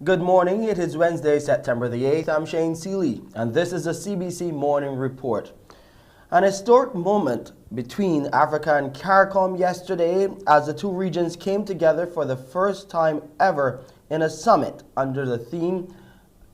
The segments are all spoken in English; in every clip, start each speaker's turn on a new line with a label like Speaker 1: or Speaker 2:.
Speaker 1: Good morning. It is Wednesday, September the 8th. I'm Shane Seeley, and this is the CBC Morning Report. An historic moment between Africa and CARICOM yesterday as the two regions came together for the first time ever in a summit under the theme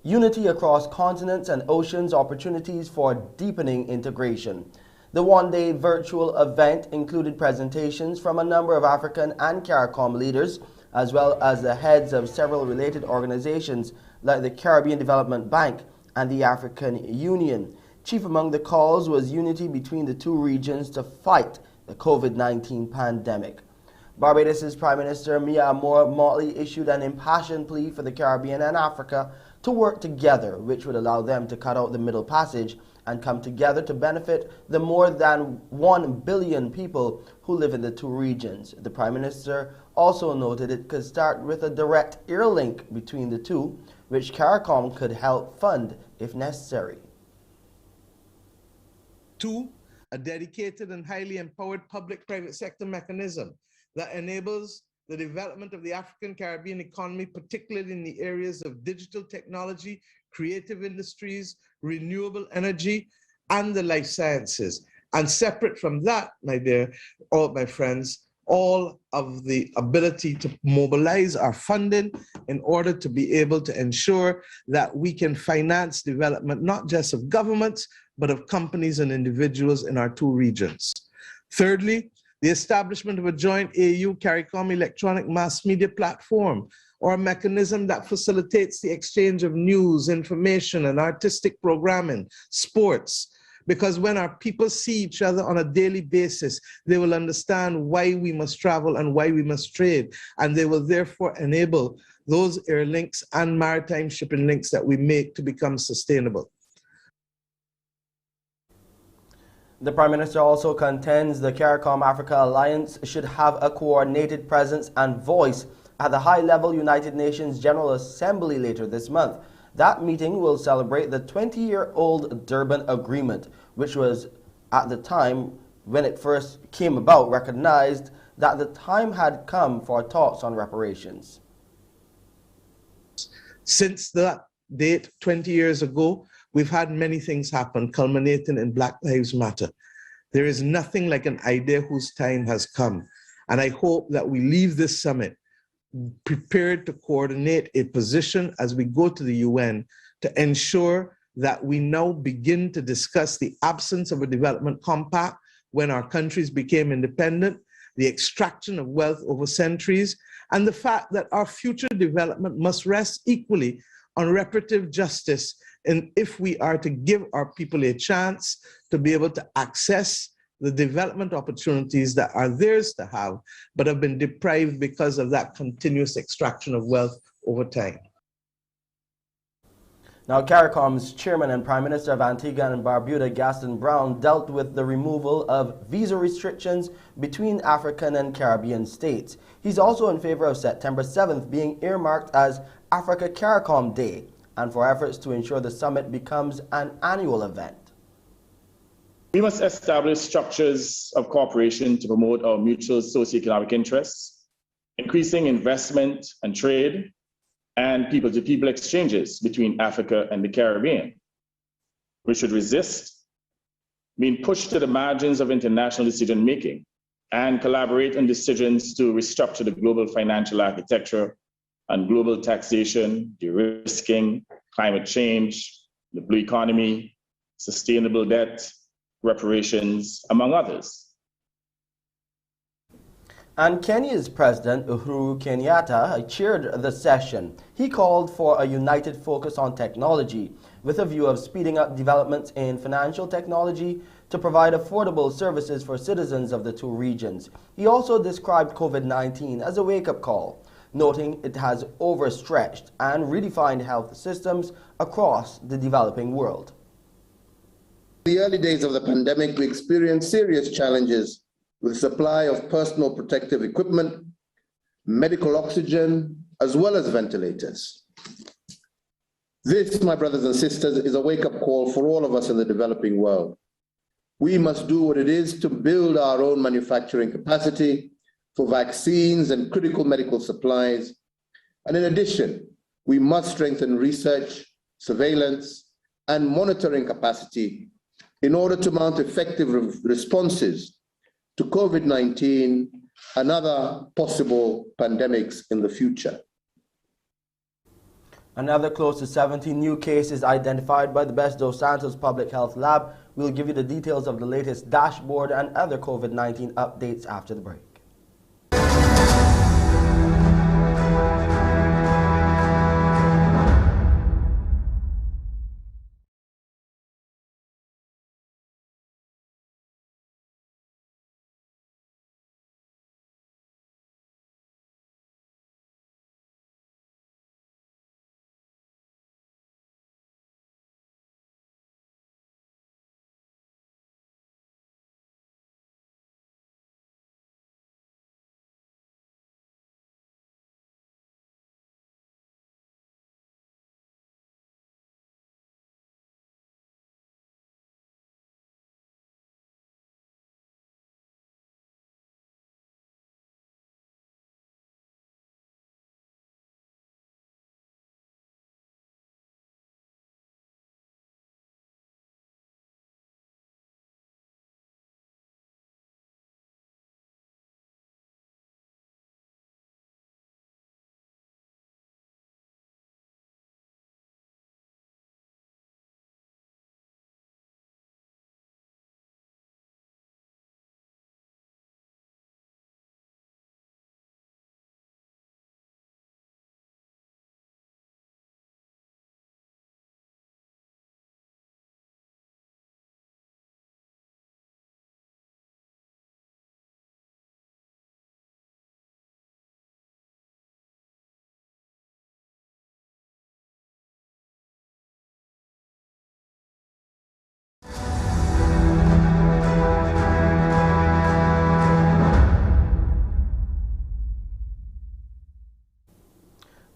Speaker 1: Unity Across Continents and Oceans, Opportunities for Deepening Integration. The one-day virtual event included presentations from a number of African and CARICOM leaders, as well as the heads of several related organizations like the Caribbean Development Bank and the African Union. Chief among the calls was unity between the two regions to fight the COVID-19 pandemic. Barbados' Prime Minister Mia Motley issued an impassioned plea for the Caribbean and Africa to work together, which would allow them to cut out the middle passage and come together to benefit the more than 1 billion people who live in the two regions. The Prime Minister also noted it could start with a direct air link between the two, which CARICOM could help fund if necessary.
Speaker 2: 2, a dedicated and highly empowered public-private sector mechanism that enables the development of the African-Caribbean economy, particularly in the areas of digital technology, creative industries, renewable energy, and the life sciences. And separate from that, all my friends, all of the ability to mobilize our funding in order to be able to ensure that we can finance development, not just of governments, but of companies and individuals in our two regions. Thirdly, the establishment of a joint AU-CARICOM electronic mass media platform, or a mechanism that facilitates the exchange of news, information, and artistic programming, sports. Because when our people see each other on a daily basis, they will understand why we must travel and why we must trade. And they will therefore enable those air links and maritime shipping links that we make to become sustainable.
Speaker 1: The Prime Minister also contends the CARICOM Africa Alliance should have a coordinated presence and voice at the high-level United Nations General Assembly later this month. That meeting will celebrate the 20-year-old Durban Agreement, which was, at the time when it first came about, recognized that the time had come for talks on reparations.
Speaker 2: Since that date, 20 years ago, we've had many things happen, culminating in Black Lives Matter. There is nothing like an idea whose time has come. And I hope that we leave this summit prepared to coordinate a position as we go to the UN to ensure that we now begin to discuss the absence of a development compact when our countries became independent, the extraction of wealth over centuries, and the fact that our future development must rest equally on reparative justice, and if we are to give our people a chance to be able to access the development opportunities that are theirs to have, but have been deprived because of that continuous extraction of wealth over time.
Speaker 1: Now, CARICOM's chairman and Prime Minister of Antigua and Barbuda, Gaston Brown, dealt with the removal of visa restrictions between African and Caribbean states. He's also in favor of September 7th being earmarked as Africa-CARICOM Day, and for efforts to ensure the summit becomes an annual event.
Speaker 3: We must establish structures of cooperation to promote our mutual socioeconomic interests, increasing investment and trade, and people-to-people exchanges between Africa and the Caribbean. We should resist being pushed to the margins of international decision-making and collaborate on decisions to restructure the global financial architecture and global taxation, de-risking, climate change, the blue economy, sustainable debt, reparations, among others.
Speaker 1: And Kenya's President Uhuru Kenyatta chaired the session. He called for a united focus on technology with a view of speeding up developments in financial technology to provide affordable services for citizens of the two regions. He also described COVID-19 as a wake-up call, noting it has overstretched and redefined health systems across the developing world.
Speaker 4: In the early days of the pandemic, we experienced serious challenges with supply of personal protective equipment, medical oxygen, as well as ventilators. This, my brothers and sisters, is a wake-up call for all of us in the developing world. We must do what it is to build our own manufacturing capacity for vaccines and critical medical supplies. And in addition, we must strengthen research, surveillance, and monitoring capacity in order to mount effective responses to COVID-19 and other possible pandemics in the future.
Speaker 1: Another close to 70 new cases identified by the Best Dos Santos Public Health Lab. We'll give you the details of the latest dashboard and other COVID-19 updates after the break.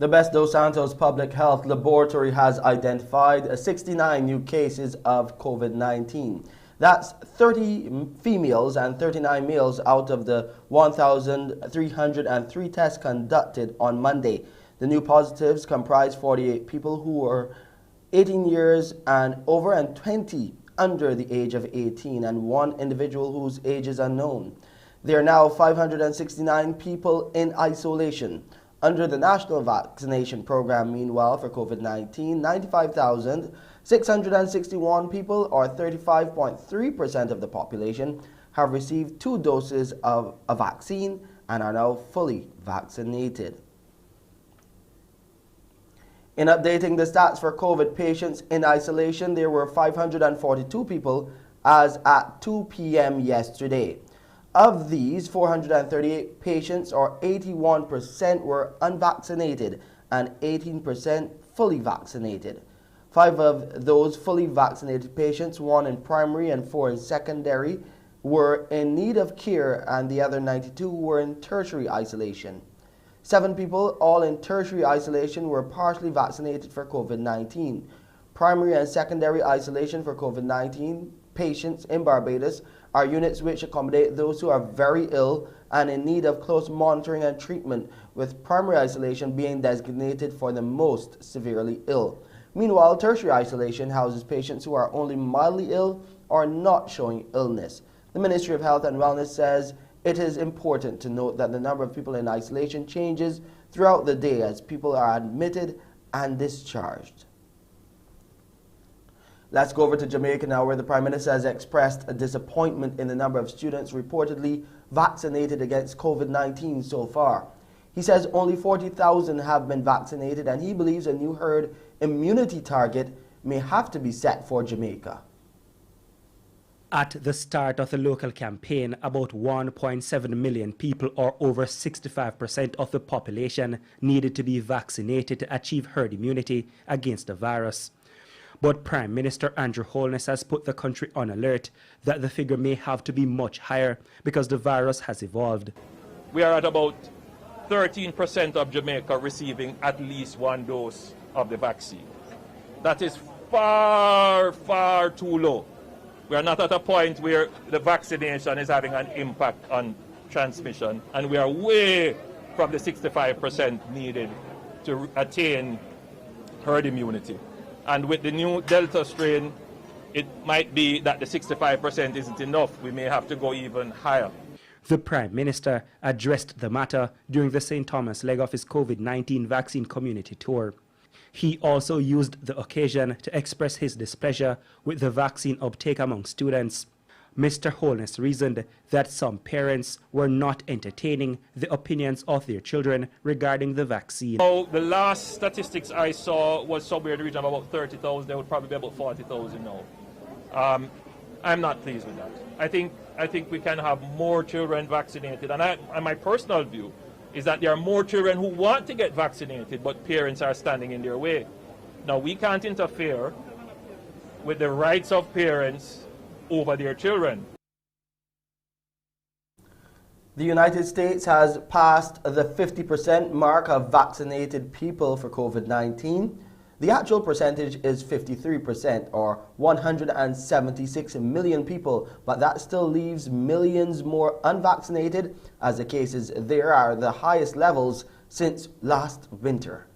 Speaker 1: The Best Dos Santos Public Health Laboratory has identified 69 new cases of COVID-19. That's 30 females and 39 males out of the 1,303 tests conducted on Monday. The new positives comprise 48 people who were 18 years and over and 20 under the age of 18 and one individual whose age is unknown. There are now 569 people in isolation. Under the national vaccination program, meanwhile, for COVID-19, 95,661 people, or 35.3% of the population, have received 2 doses of a vaccine and are now fully vaccinated. In updating the stats for COVID patients in isolation, there were 542 people as at 2 p.m. yesterday. Of these, 438 patients, or 81%, were unvaccinated and 18% fully vaccinated. 5 of those fully vaccinated patients, 1 in primary and 4 in secondary, were in need of care, and the other 92 were in tertiary isolation. 7 people, all in tertiary isolation, were partially vaccinated for COVID-19. Primary and secondary isolation for COVID-19 patients in Barbados are units which accommodate those who are very ill and in need of close monitoring and treatment, with primary isolation being designated for the most severely ill. Meanwhile, tertiary isolation houses patients who are only mildly ill or not showing illness. The Ministry of Health and Wellness says it is important to note that the number of people in isolation changes throughout the day as people are admitted and discharged. Let's go over to Jamaica now, where the Prime Minister has expressed a disappointment in the number of students reportedly vaccinated against COVID-19 so far. He says only 40,000 have been vaccinated, and he believes a new herd immunity target may have to be set for Jamaica.
Speaker 5: At the start of the local campaign, about 1.7 million people, or over 65% of the population, needed to be vaccinated to achieve herd immunity against the virus. But Prime Minister Andrew Holness has put the country on alert that the figure may have to be much higher because the virus has evolved.
Speaker 6: We are at about 13% of Jamaica receiving at least 1 dose of the vaccine. That is far, far too low. We are not at a point where the vaccination is having an impact on transmission, and we are way from the 65% needed to attain herd immunity. And with the new Delta strain, it might be that the 65% isn't enough. We may have to go even higher.
Speaker 5: The Prime Minister addressed the matter during the St. Thomas leg of his COVID-19 vaccine community tour. He also used the occasion to express his displeasure with the vaccine uptake among students. Mr. Holness reasoned that some parents were not entertaining the opinions of their children regarding the vaccine.
Speaker 6: So the last statistics I saw was somewhere in the region of about 30,000. There would probably be about 40,000 now. I'm not pleased with that. I think we can have more children vaccinated. And my personal view is that there are more children who want to get vaccinated, but parents are standing in their way. Now, we can't interfere with the rights of parents over their children.
Speaker 1: The United States has passed the 50% mark of vaccinated people for COVID-19. The actual percentage is 53%, or 176 million people, but that still leaves millions more unvaccinated, as the cases there are the highest levels since last winter.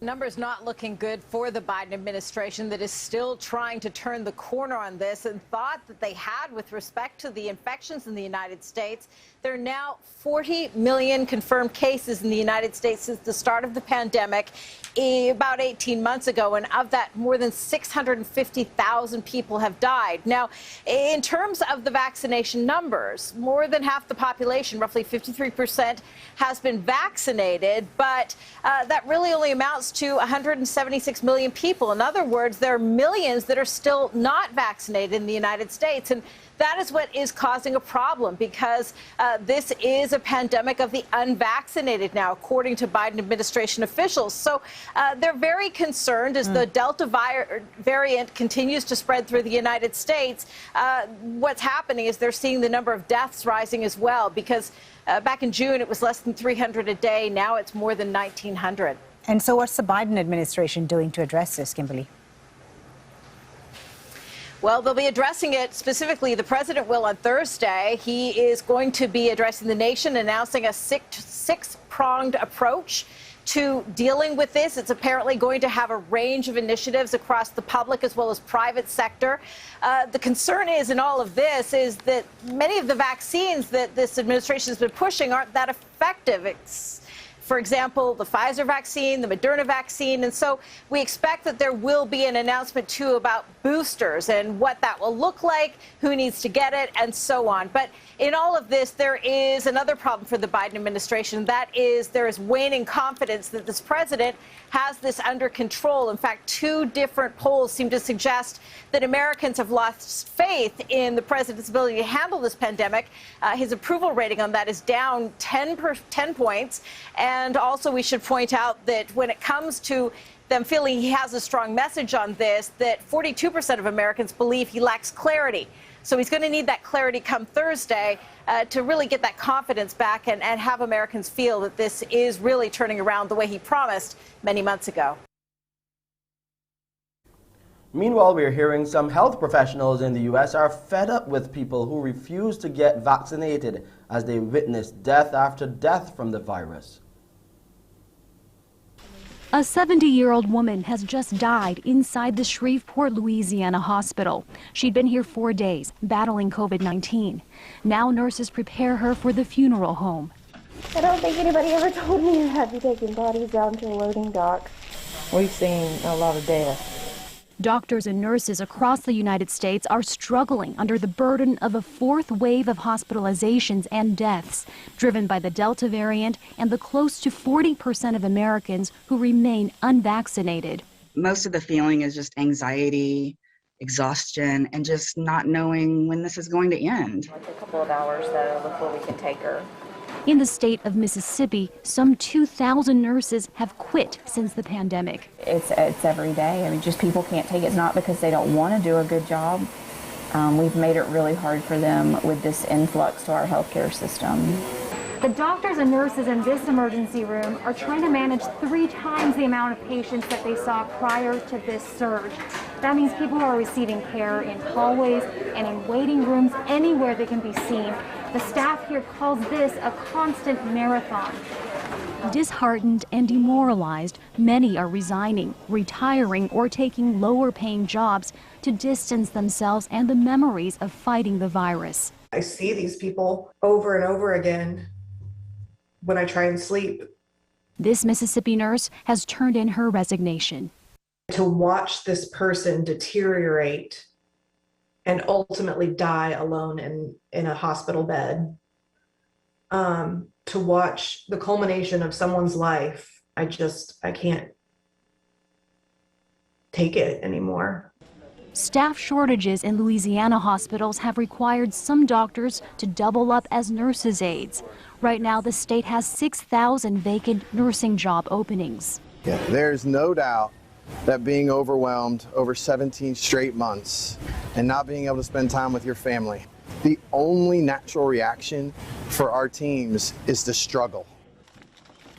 Speaker 7: Numbers not looking good for the Biden administration that is still trying to turn the corner on this, and thought that they had with respect to the infections in the United States. There are now 40 million confirmed cases in the United States since the start of the pandemic about 18 months ago, and of that, more than 650,000 people have died. Now, in terms of the vaccination numbers, more than half the population, roughly 53%, has been vaccinated, but that really only amounts to 176 million people. In other words, there are millions that are still not vaccinated in the United States, and that is what is causing a problem, because this is a pandemic of the unvaccinated now, according to Biden administration officials. So they're very concerned as the Delta variant continues to spread through the United States. What's happening is they're seeing the number of deaths rising as well, because back in June it was less than 300 a day. Now it's more than 1,900.
Speaker 8: And so what's the Biden administration doing to address this, Kimberly?
Speaker 7: Well, they'll be addressing it specifically. The president will on Thursday. He is going to be addressing the nation, announcing a six-pronged approach to dealing with this. It's apparently going to have a range of initiatives across the public as well as private sector. The concern is in all of this is that many of the vaccines that this administration has been pushing aren't that effective. For example, the Pfizer vaccine, the Moderna vaccine. And so we expect that there will be an announcement, too, about boosters and what that will look like, who needs to get it, and so on. But in all of this, there is another problem for the Biden administration. That is, there is waning confidence that this president has this under control. In fact, 2 different polls seem to suggest that Americans have lost faith in the president's ability to handle this pandemic. His approval rating on that is down 10 points. And also, we should point out that when it comes to them feeling he has a strong message on this, that 42% of Americans believe he lacks clarity. So he's going to need that clarity come Thursday to really get that confidence back and have Americans feel that this is really turning around the way he promised many months ago.
Speaker 1: Meanwhile, we're hearing some health professionals in the U.S. are fed up with people who refuse to get vaccinated as they witness death after death from the virus.
Speaker 9: A 70-year-old woman has just died inside the Shreveport, Louisiana hospital. She'd been here 4 days, battling COVID-19. Now nurses prepare her for the funeral home.
Speaker 10: I don't think anybody ever told me I'd be taking bodies down to a loading dock.
Speaker 11: We've seen a lot of death.
Speaker 9: Doctors and nurses across the United States are struggling under the burden of a 4th wave of hospitalizations and deaths, driven by the Delta variant and the close to 40% of Americans who remain unvaccinated.
Speaker 12: Most of the feeling is just anxiety, exhaustion, and just not knowing when this is going to end.
Speaker 10: Like a couple of hours though before we can take her.
Speaker 9: In the state of Mississippi, some 2,000 nurses have quit since the pandemic.
Speaker 10: It's every day. I mean, just people can't take it. It's not because they don't want to do a good job. We've made it really hard for them with this influx to our healthcare system.
Speaker 13: The doctors and nurses in this emergency room are trying to manage 3 times the amount of patients that they saw prior to this surge. That means people are receiving care in hallways and in waiting rooms anywhere they can be seen. The staff here calls this a constant marathon.
Speaker 9: Disheartened and demoralized, many are resigning, retiring, or taking lower-paying jobs to distance themselves and the memories of fighting the virus.
Speaker 14: I see these people over and over again when I try and sleep.
Speaker 9: This Mississippi nurse has turned in her resignation.
Speaker 14: To watch this person deteriorate and ultimately die alone in a hospital bed, to watch the culmination of someone's life, I can't take it anymore.
Speaker 9: Staff shortages in Louisiana hospitals have required some doctors to double up as nurses' aides. Right now, the state has 6,000 vacant nursing job openings.
Speaker 15: Yeah, there's no doubt that being overwhelmed over 17 straight months and not being able to spend time with your family, the only natural reaction for our teams is to struggle.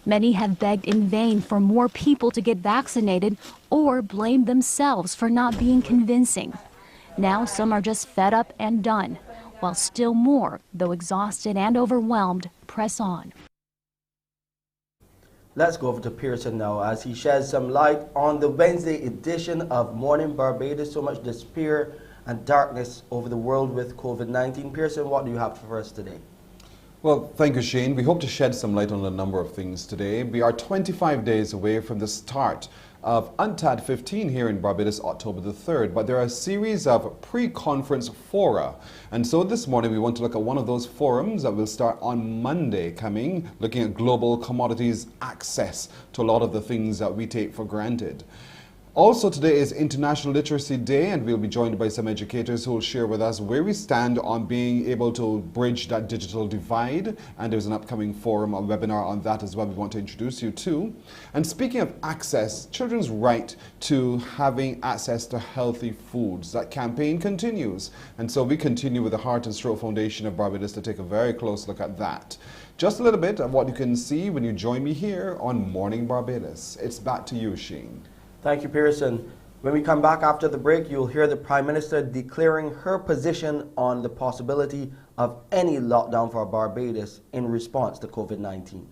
Speaker 9: Many have begged in vain for more people to get vaccinated or blamed themselves for not being convincing. Now some are just fed up and done, while still more, though exhausted and overwhelmed, press on.
Speaker 1: Let's go over to Pearson now as he sheds some light on the Wednesday edition of Mornin Barbados. So much despair and darkness over the world with COVID-19. Pearson, what do you have for us today?
Speaker 16: Well, thank you, Shane. We hope to shed some light on a number of things today. We are 25 days away from the start of UNTAD 15 here in Barbados, October the 3rd, but there are a series of pre-conference fora. And so this morning we want to look at one of those forums that will start on Monday coming, looking at global commodities access to a lot of the things that we take for granted. Also today is International Literacy Day, and we'll be joined by some educators who will share with us where we stand on being able to bridge that digital divide. And there's an upcoming forum, a webinar on that as well we want to introduce you to. And speaking of access, children's right to having access to healthy foods. That campaign continues. And so we continue with the Heart and Stroke Foundation of Barbados to take a very close look at that. Just a little bit of what you can see when you join me here on Morning Barbados. It's back to you, Shane.
Speaker 1: Thank you, Pearson. When we come back after the break, you'll hear the Prime Minister declaring her position on the possibility of any lockdown for Barbados in response to COVID-19.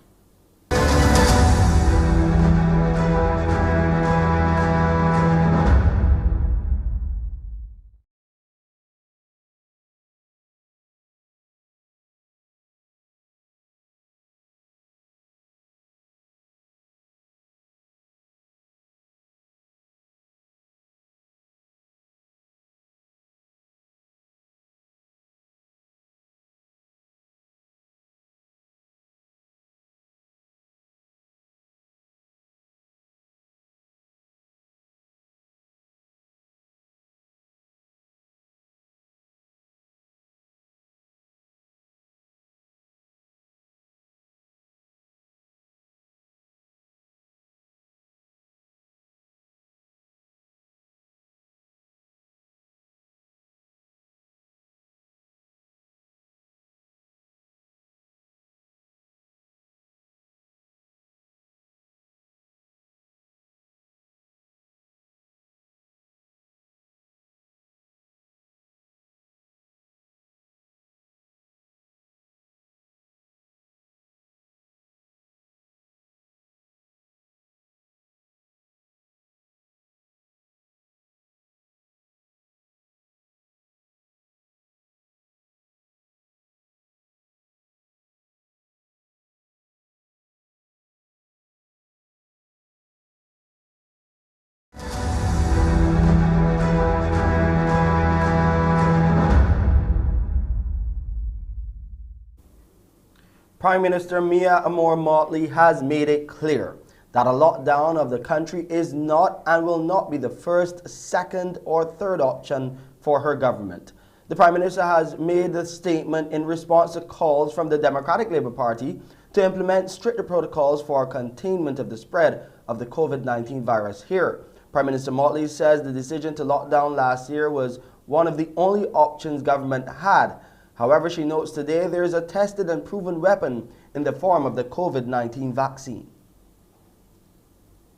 Speaker 1: Prime Minister Mia Amor-Motley has made it clear that a lockdown of the country is not and will not be the first, second, or third option for her government. The Prime Minister has made the statement in response to calls from the Democratic Labour Party to implement stricter protocols for containment of the spread of the COVID-19 virus here. Prime Minister Motley says the decision to lock down last year was one of the only options government had. However, she notes today there is a tested and proven weapon in the form of the COVID-19 vaccine.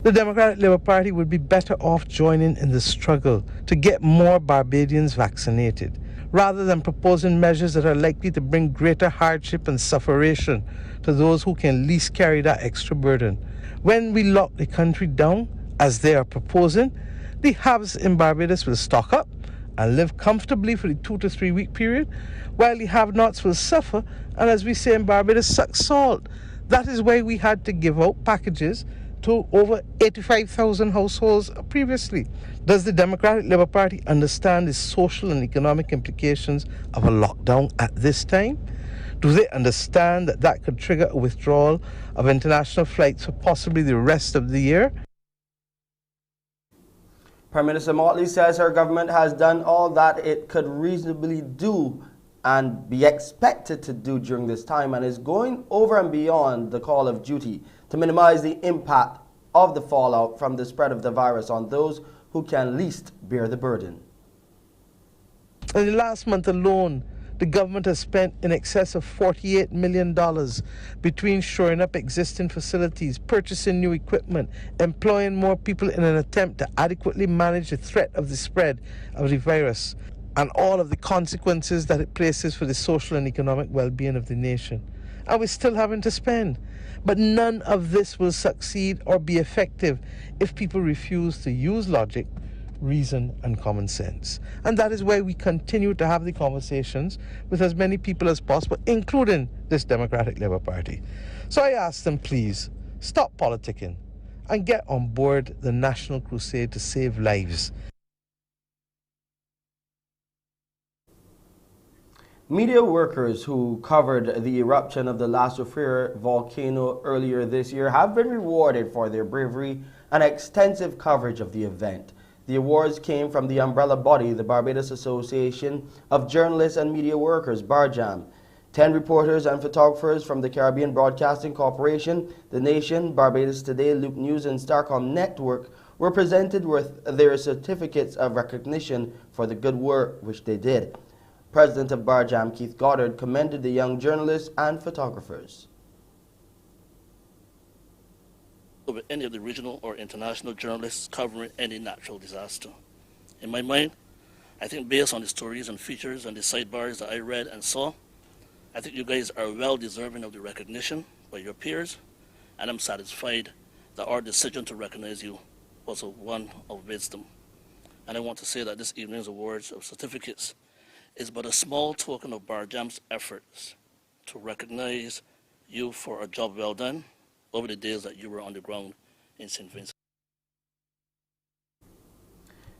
Speaker 2: The Democratic Labour Party would be better off joining in the struggle to get more Barbadians vaccinated, rather than proposing measures that are likely to bring greater hardship and sufferation to those who can least carry that extra burden. When we lock the country down, as they are proposing, the haves in Barbados will stock up and live comfortably for the 2 to 3 week period, while the have-nots will suffer and, as we say in Barbados, suck salt. That is why we had to give out packages to over 85,000 households previously. Does the Democratic Labour Party understand the social and economic implications of a lockdown at this time? Do they understand that that could trigger a withdrawal of international flights for possibly the rest of the year?
Speaker 1: Prime Minister Motley says her government has done all that it could reasonably do and be expected to do during this time, and is going over and beyond the call of duty to minimize the impact of the fallout from the spread of the virus on those who can least bear the burden.
Speaker 2: In the last month alone, the government has spent in excess of $48 million between shoring up existing facilities, purchasing new equipment, employing more people in an attempt to adequately manage the threat of the spread of the virus and all of the consequences that it places for the social and economic well-being of the nation. And we're still having to spend. But none of this will succeed or be effective if people refuse to use logic, reason, and common sense. And that is why we continue to have the conversations with as many people as possible, including this Democratic Labour Party. So I ask them, please, stop politicking and get on board the national crusade to save lives.
Speaker 1: Media workers who covered the eruption of the La Soufrière volcano earlier this year have been rewarded for their bravery and extensive coverage of the event. The awards came from the umbrella body, the Barbados Association of Journalists and Media Workers, BARJAM. 10 reporters and photographers from the Caribbean Broadcasting Corporation, The Nation, Barbados Today, Loop News, and Starcom Network were presented with their certificates of recognition for the good work which they did. President of BARJAM, Keith Goddard, commended the young journalists and photographers.
Speaker 17: Over any of the regional or international journalists covering any natural disaster. In my mind, I think based on the stories and features and the sidebars that I read and saw, I think you guys are well deserving of the recognition by your peers, and I'm satisfied that our decision to recognize you was one of wisdom. And I want to say that this evening's awards of certificates is but a small token of BARJAM's efforts to recognize you for a job well done over the days that you were on the ground in St. Vincent.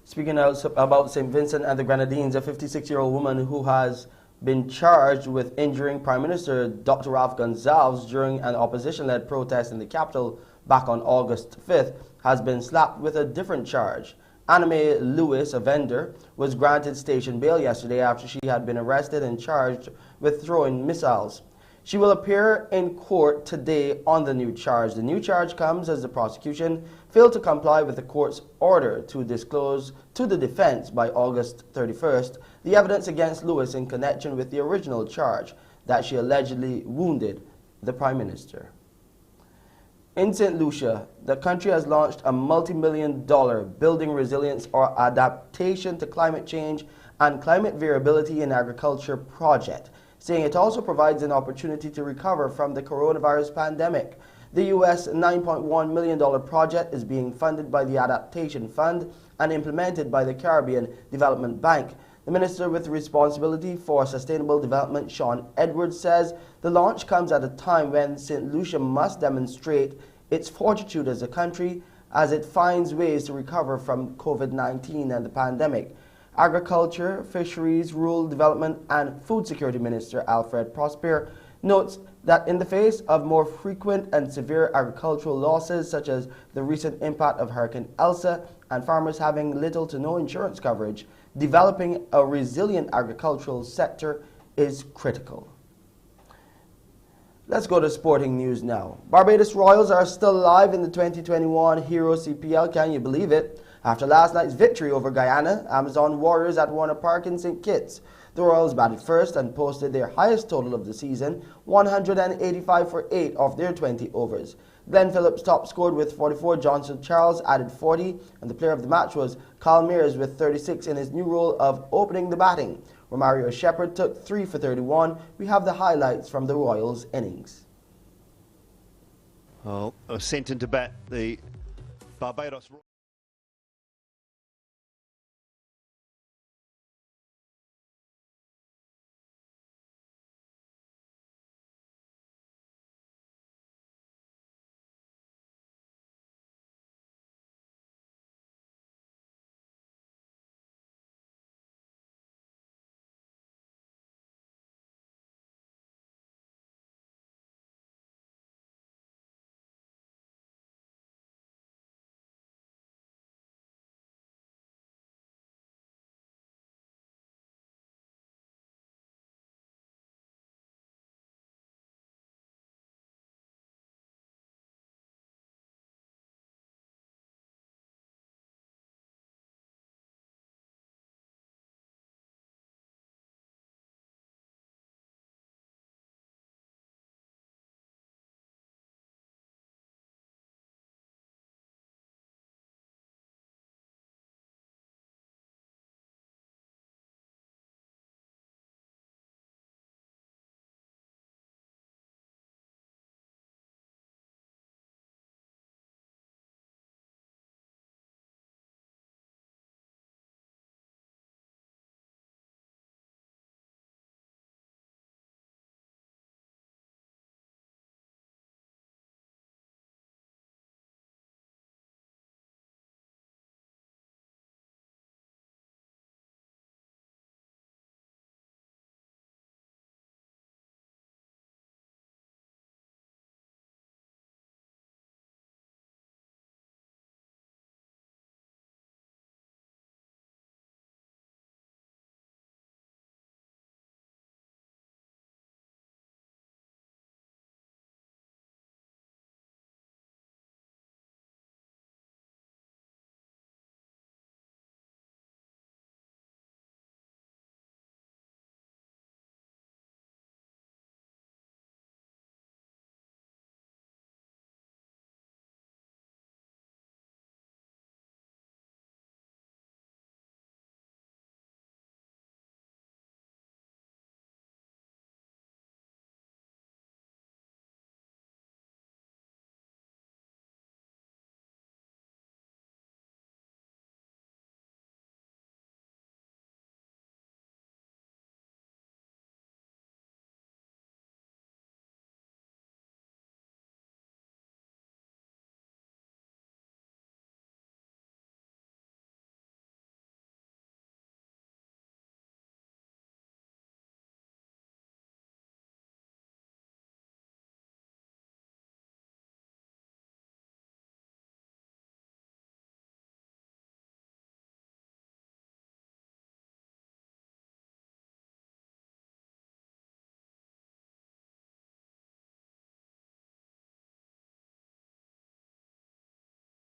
Speaker 1: Speaking about St. Vincent and the Grenadines, a 56-year-old woman who has been charged with injuring Prime Minister Dr. Ralph Gonsalves during an opposition-led protest in the capital back on August 5th has been slapped with a different charge. Anime Lewis, a vendor, was granted station bail yesterday after she had been arrested and charged with throwing missiles. She will appear in court today on the new charge. The new charge comes as the prosecution failed to comply with the court's order to disclose to the defense by August 31st the evidence against Lewis in connection with the original charge that she allegedly wounded the Prime Minister. In St. Lucia, the country has launched a multi-million-dollar building resilience or adaptation to climate change and climate variability in agriculture project, saying it also provides an opportunity to recover from the coronavirus pandemic. The U.S. $9.1 million project is being funded by the Adaptation Fund and implemented by the Caribbean Development Bank. The Minister with responsibility for sustainable development, Sean Edwards, says the launch comes at a time when St. Lucia must demonstrate its fortitude as a country as it finds ways to recover from COVID-19 and the pandemic. Agriculture, Fisheries, Rural Development and Food Security Minister Alfred Prosper notes that in the face of more frequent and severe agricultural losses, such as the recent impact of Hurricane Elsa and farmers having little to no insurance coverage, developing a resilient agricultural sector is critical. Let's go to sporting news now. Barbados Royals are still alive in the 2021 Hero CPL, can you believe it? After last night's victory over Guyana, Amazon Warriors at Warner Park in St. Kitts. The Royals batted first and posted their highest total of the season, 185 for 8 of their 20 overs. Glenn Phillips top scored with 44, Johnson Charles added 40, and the player of the match was Carl Mears with 36 in his new role of opening the batting. Romario Shepherd took 3 for 31. We have the highlights from the Royals' innings.
Speaker 18: Well, sent into bat the Barbados.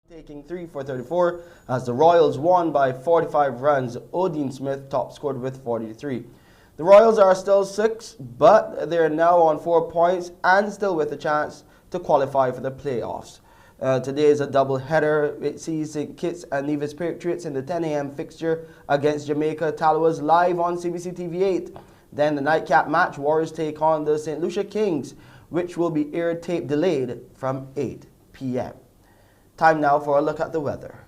Speaker 1: Taking 3 for 34 as the Royals won by 45 runs. Odin Smith top scored with 43. The Royals are still 6th, but they're now on 4 points and still with a chance to qualify for the playoffs. Today is a double header. It sees St. Kitts and Nevis Patriots in the 10 a.m. fixture against Jamaica Talwas live on CBC TV 8. Then the nightcap match, Warriors take on the St. Lucia Kings, which will be air tape delayed from 8 p.m. Time now for a look at the weather.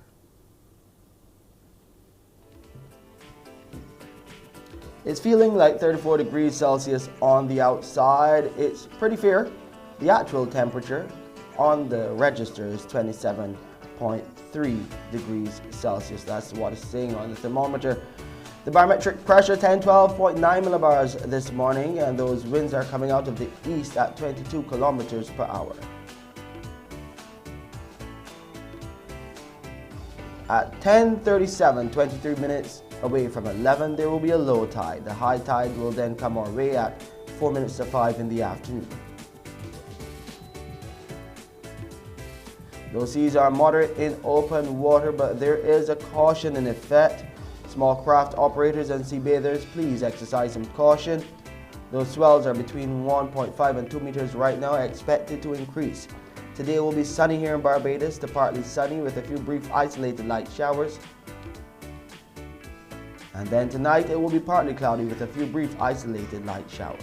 Speaker 1: It's feeling like 34 degrees Celsius on the outside. It's pretty fair. The actual temperature on the register is 27.3 degrees Celsius. That's what it's saying on the thermometer. The barometric pressure 1012.9 millibars this morning, and those winds are coming out of the east at 22 kilometers per hour. At 10:37, 23 minutes away from 11, there will be a low tide. The high tide will then come our way at 4 minutes to 5 in the afternoon. Those seas are moderate in open water, but there is a caution in effect. Small craft operators and sea bathers, please exercise some caution. Those swells are between 1.5 and 2 meters right now, expected to increase. Today will be sunny here in Barbados, to partly sunny with a few brief isolated light showers. And then tonight it will be partly cloudy with a few brief isolated light showers.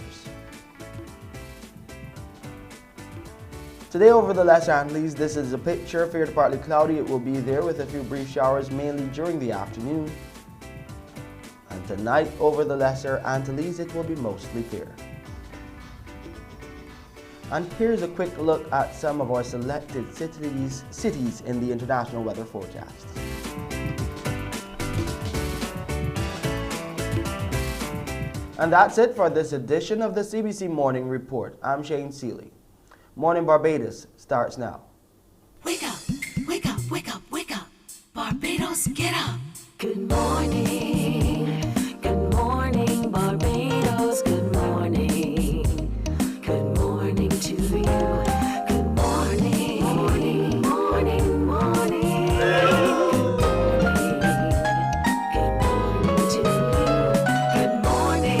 Speaker 1: Today over the Lesser Antilles, this is a picture, fair to partly cloudy. It will be there with a few brief showers mainly during the afternoon. And tonight over the Lesser Antilles, it will be mostly fair. And here's a quick look at some of our selected cities in the international weather forecast. And that's it for this edition of the CBC Morning Report. I'm Shane Seeley. Mornin Barbados starts now.
Speaker 19: Wake up, wake up, wake up, wake up. Barbados, get up. Good morning. Good morning, Barbados. Good morning. Good morning to you. Good morning. Morning, morning, morning. Good morning to you. Good morning.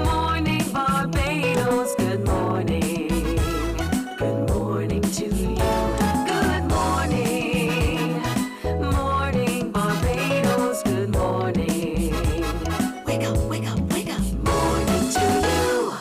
Speaker 19: Morning, Barbados. Good morning. Good morning to you. Good morning. Morning, Barbados. Good morning. Wake up, wake up, wake up. Morning to you.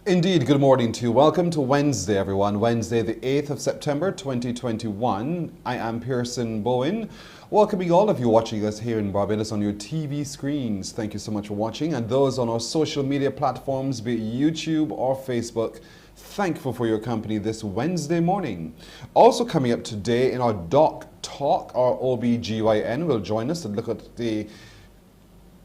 Speaker 16: Indeed, good morning to you. Welcome to Wednesday, everyone. Wednesday, the 8th of September, 2021. I am Pearson Bowen, welcoming all of you watching us here in Barbados on your TV screens. Thank you so much for watching. And those on our social media platforms, be it YouTube or Facebook, thankful for your company this Wednesday morning. Also coming up today in our Doc Talk, our OBGYN will join us to look at the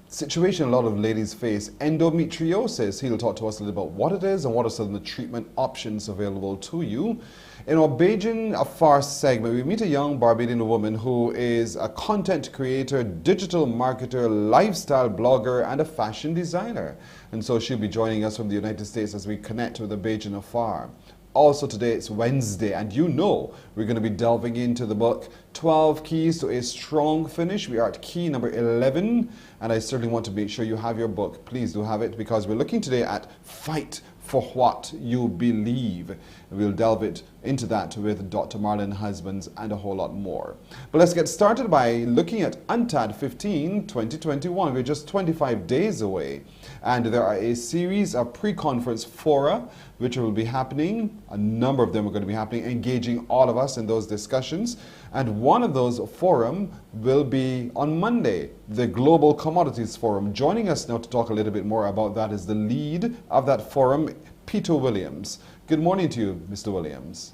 Speaker 16: situation a lot of ladies face, endometriosis. He'll talk to us a little about what it is and what are some of the treatment options available to you. In our Beijing Afar segment, we meet a young Barbadian woman who is a content creator, digital marketer, lifestyle blogger, and a fashion designer. And so she'll be joining us from the United States as we connect with the Beijing Afar. Also today it's Wednesday, and you know we're going to be delving into the book 12 Keys to a Strong Finish. We are at key number 11, and I certainly want to make sure you have your book. Please do have it, because we're looking today at Fight for What You Believe. We'll delve into that with Dr. Marlon Husbands and a whole lot more. But let's get started by looking at UNTAD 15 2021. We're just 25 days away, and there are a series of pre-conference fora which will be happening. A number of them are going to be happening, engaging all of us in those discussions. And one of those forum will be on Monday, the Global Commodities Forum. Joining us now to talk a little bit more about that is the lead of that forum, Peter Williams. Good morning to you, Mr. Williams.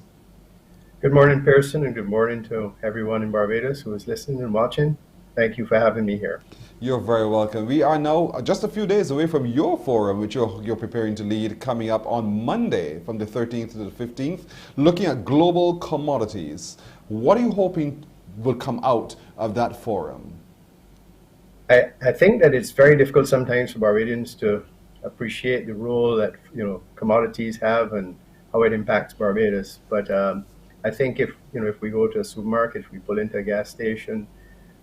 Speaker 20: Good morning, Pearson, and good morning to everyone in Barbados who is listening and watching. Thank you for having me here.
Speaker 16: You're very welcome. We are now just a few days away from your forum, which you're preparing to lead, coming up on Monday from the 13th to the 15th, looking at global commodities. What are you hoping will come out of that forum?
Speaker 20: I think that it's very difficult sometimes for Barbadians to appreciate the role that commodities have and how it impacts Barbados. But I think if we go to a supermarket, if we pull into a gas station,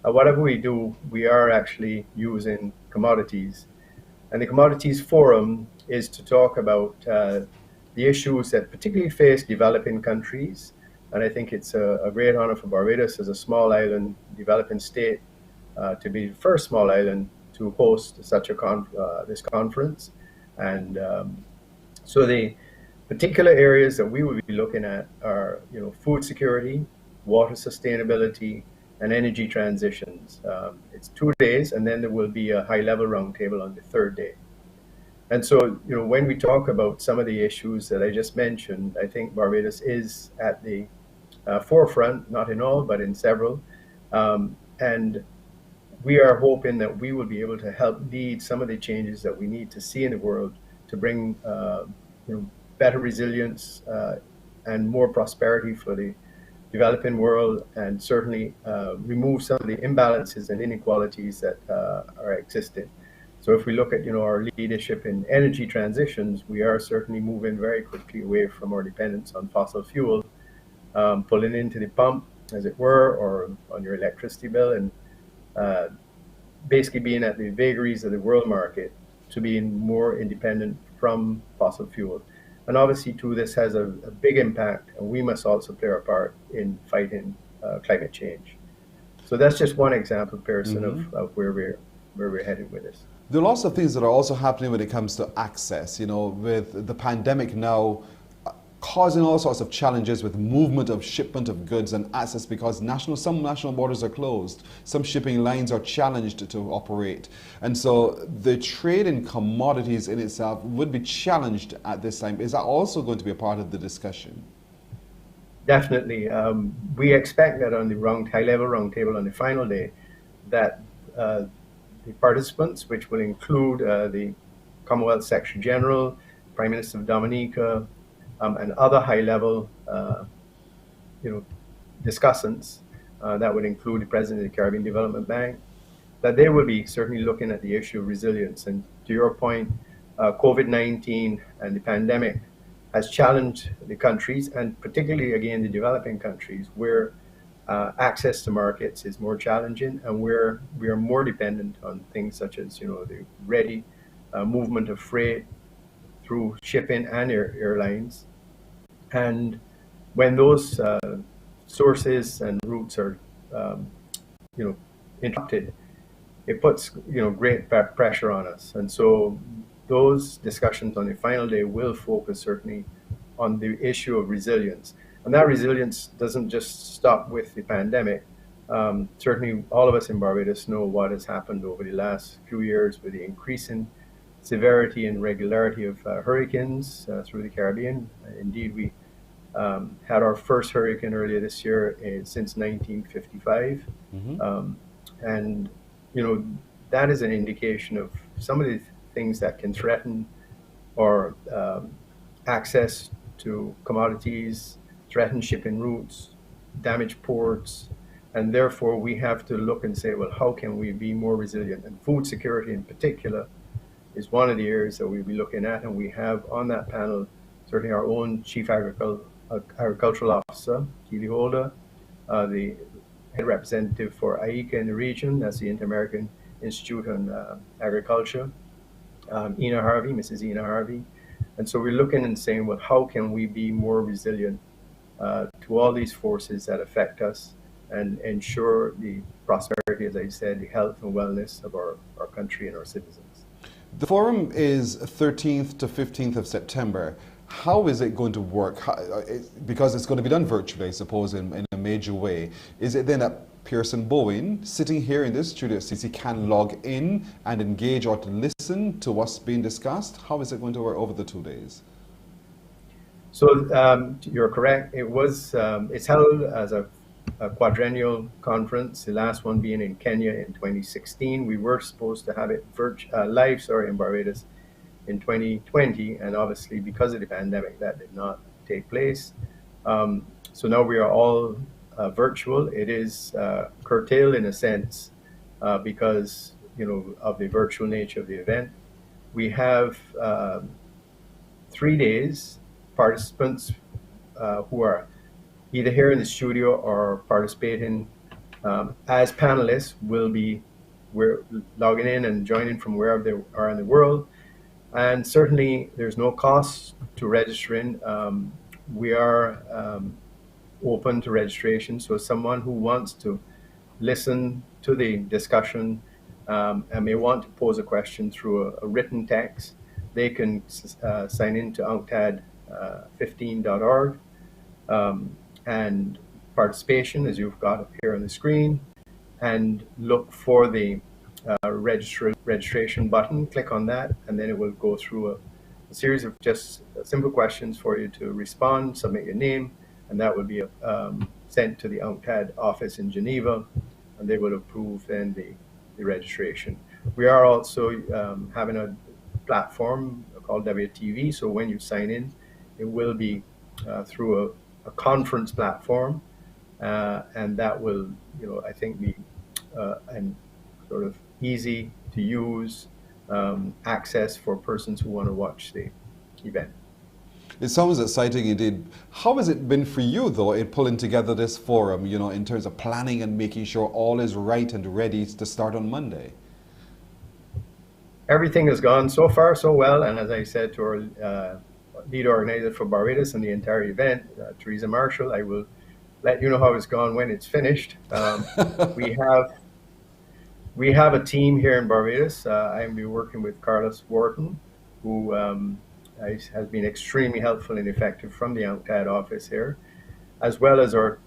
Speaker 20: whatever we do, we are actually using commodities. And the Commodities Forum is to talk about the issues that particularly face developing countries. And I think it's a great honor for Barbados as a small island developing state to be the first small island to host such a this conference. And so the particular areas that we will be looking at are food security, water sustainability, and energy transitions. It's 2 days, and then there will be a high-level roundtable on the third day. And so, when we talk about some of the issues that I just mentioned, I think Barbados is at the forefront, not in all, but in several. And we are hoping that we will be able to help lead some of the changes that we need to see in the world to bring better resilience and more prosperity for the developing world, and certainly remove some of the imbalances and inequalities that are existing. So if we look at our leadership in energy transitions, we are certainly moving very quickly away from our dependence on fossil fuel, pulling into the pump, as it were, or on your electricity bill, and basically being at the vagaries of the world market to being more independent from fossil fuel. And obviously, too, this has a big impact, and we must also play our part in fighting climate change. So that's just one example, Pearson, of where we're headed with this.
Speaker 16: There are lots of things that are also happening when it comes to access, with the pandemic now causing all sorts of challenges with movement of shipment of goods and access because some national borders are closed. Some shipping lines are challenged to operate. And so the trade in commodities in itself would be challenged at this time. Is that also going to be a part of the discussion?
Speaker 20: Definitely. We expect that on the high-level roundtable on the final day, that the participants, which will include the Commonwealth Secretary General, Prime Minister of Dominica, and other high-level, discussants, that would include the President of the Caribbean Development Bank, that they will be certainly looking at the issue of resilience. And to your point, COVID-19 and the pandemic has challenged the countries, and particularly, again, the developing countries, where access to markets is more challenging and where we are more dependent on things such as, the ready movement of freight through shipping and airlines. And when those sources and routes are, interrupted, it puts, great pressure on us. And so those discussions on the final day will focus certainly on the issue of resilience. And that resilience doesn't just stop with the pandemic. Certainly all of us in Barbados know what has happened over the last few years with the increasing severity and regularity of hurricanes through the Caribbean. Indeed, we had our first hurricane earlier this year since 1955. And, that is an indication of some of the things that can threaten our access to commodities, threaten shipping routes, damage ports, and therefore we have to look and say, well, how can we be more resilient? And food security in particular is one of the areas that we'll be looking at, and we have on that panel certainly our own Chief Agricultural Officer, Keely Holder, the head representative for AICA in the region, that's the Inter-American Institute on Agriculture, Mrs. Ina Harvey. And so we're looking and saying, well, how can we be more resilient to all these forces that affect us and ensure the prosperity, as I said, the health and wellness of our country and our citizens.
Speaker 16: The forum is 13th to 15th of September. How is it going to work? Because it's going to be done virtually, I suppose, in a major way. Is it then that Pearson Bowen, sitting here in this studio at CC, can log in and engage or to listen to what's being discussed? How is it going to work over the 2 days?
Speaker 20: So you're correct. It's held as a quadrennial conference, the last one being in Kenya in 2016. We were supposed to have it live in Barbados in 2020, and obviously because of the pandemic that did not take place. So now we are all virtual. It is curtailed in a sense because of the virtual nature of the event. We have 3 days. Participants who are either here in the studio or participating as panelists we're logging in and joining from wherever they are in the world. And certainly there's no cost to registering. We are open to registration. So someone who wants to listen to the discussion and may want to pose a question through a written text, they can sign in to UNCTAD15.org. And participation, as you've got up here on the screen, and look for the registration button, click on that, and then it will go through a series of just simple questions for you to respond, submit your name, and that will be sent to the UNCTAD office in Geneva, and they will approve then the registration. We are also having a platform called WTV, so when you sign in, it will be through a conference platform, and that will, I think, be an sort of easy to use access for persons who want to watch the event.
Speaker 16: It sounds exciting indeed. How has it been for you, though, in pulling together this forum, in terms of planning and making sure all is right and ready to start on Monday?
Speaker 20: Everything has gone so far so well, and as I said to our lead organizer for Barbados and the entire event, Teresa Marshall, I will let you know how it's gone when it's finished. We have a team here in Barbados. I'm working with Carlos Wharton, who has been extremely helpful and effective from the UNCTAD office here, as well as our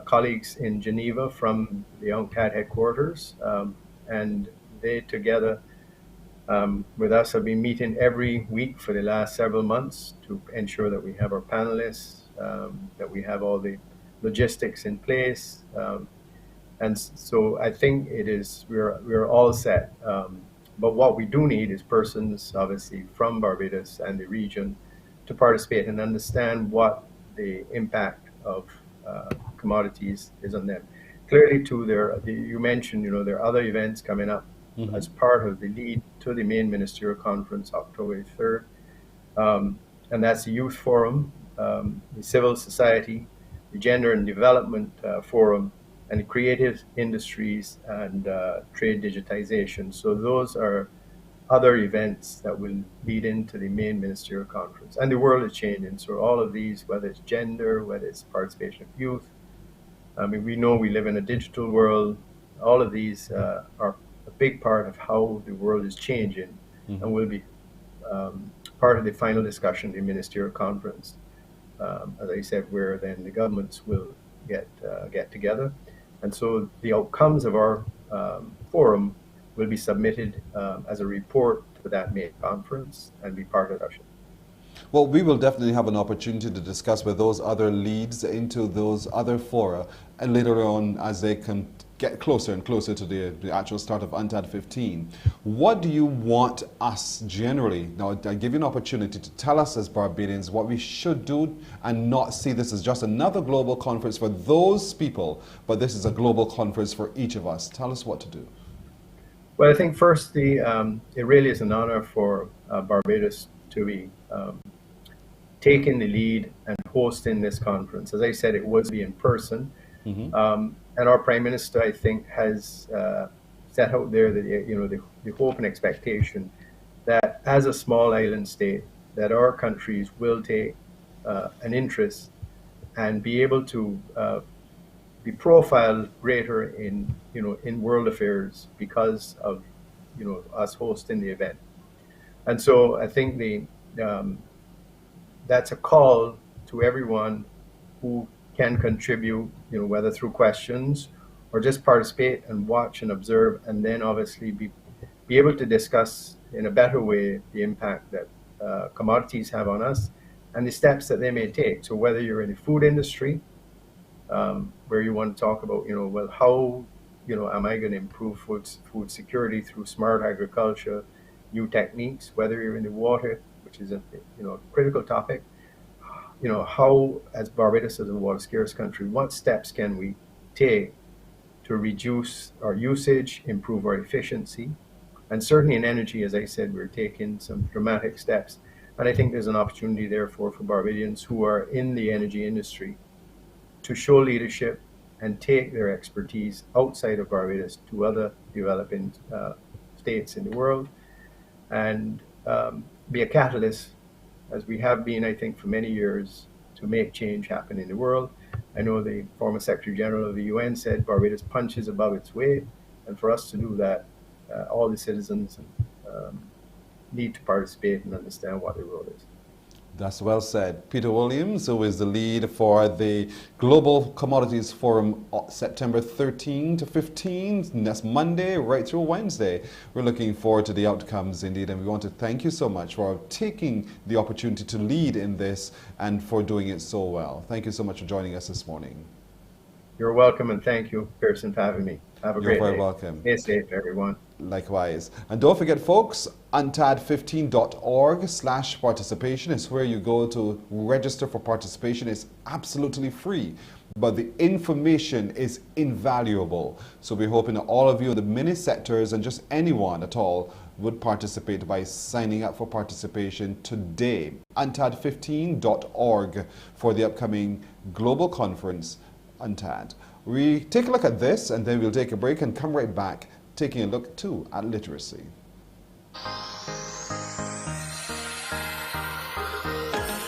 Speaker 20: colleagues in Geneva from the UNCTAD headquarters. And they together with us have been meeting every week for the last several months to ensure that we have our panelists, that we have all the logistics in place. And so I think we're all set. But what we do need is persons, obviously, from Barbados and the region to participate and understand what the impact of commodities is on them. Clearly, too, you mentioned, there are other events coming up as part of the lead to the main ministerial conference, October 3rd. And that's the Youth Forum, the Civil Society, the Gender and Development Forum, and the creative industries and trade digitization. So those are other events that will lead into the main ministerial conference. And the world is changing. So all of these, whether it's gender, whether it's participation of youth, I mean, we know we live in a digital world. All of these are a big part of how the world is changing and will be part of the final discussion, the ministerial conference. As I said, where then the governments will get together. And so the outcomes of our forum will be submitted as a report to that main conference and be part of that.
Speaker 16: Well, we will definitely have an opportunity to discuss with those other leads into those other fora, and later on as they can get closer and closer to the actual start of UNTAD 15. What do you want us generally, now I give you an opportunity to tell us as Barbadians what we should do and not see this as just another global conference for those people, but this is a global conference for each of us. Tell us what to do.
Speaker 20: Well, I think first, it really is an honor for Barbados to be taking the lead and hosting this conference. As I said, it will be in person. And our Prime Minister, I think, has set out there the hope and expectation that as a small island state, that our countries will take an interest and be able to be profiled greater in world affairs because of us hosting the event. And so I think that's a call to everyone who can contribute, whether through questions or just participate and watch and observe, and then obviously be able to discuss in a better way the impact that commodities have on us and the steps that they may take. So whether you're in the food industry, where you want to talk about, well, how, am I going to improve food security through smart agriculture, new techniques, whether you're in the water, which is a critical topic, how, as Barbados as a water scarce country, what steps can we take to reduce our usage, improve our efficiency, and certainly in energy, as I said, we're taking some dramatic steps. And I think there's an opportunity therefore for Barbadians who are in the energy industry to show leadership and take their expertise outside of Barbados to other developing states in the world and be a catalyst, as we have been, I think, for many years, to make change happen in the world. I know the former Secretary General of the UN said Barbados punches above its weight, and for us to do that, all the citizens need to participate and understand what their role is.
Speaker 16: That's well said. Peter Williams, who is the lead for the Global Commodities Forum, September 13 to 15, that's Monday right through Wednesday. We're looking forward to the outcomes indeed, and we want to thank you so much for taking the opportunity to lead in this and for doing it so well. Thank you so much for joining us this morning.
Speaker 20: You're welcome, and thank you, Pearson, for having me. Have a great day.
Speaker 16: You're very welcome.
Speaker 20: Stay safe, everyone.
Speaker 16: Likewise. And don't forget, folks, untad15.org/participation is where you go to register for participation. It's absolutely free, but the information is invaluable. So we're hoping that all of you in the many sectors and just anyone at all would participate by signing up for participation today. untad15.org for the upcoming global conference, UNTAD. We take a look at this and then we'll take a break and come right back, taking a look too at literacy.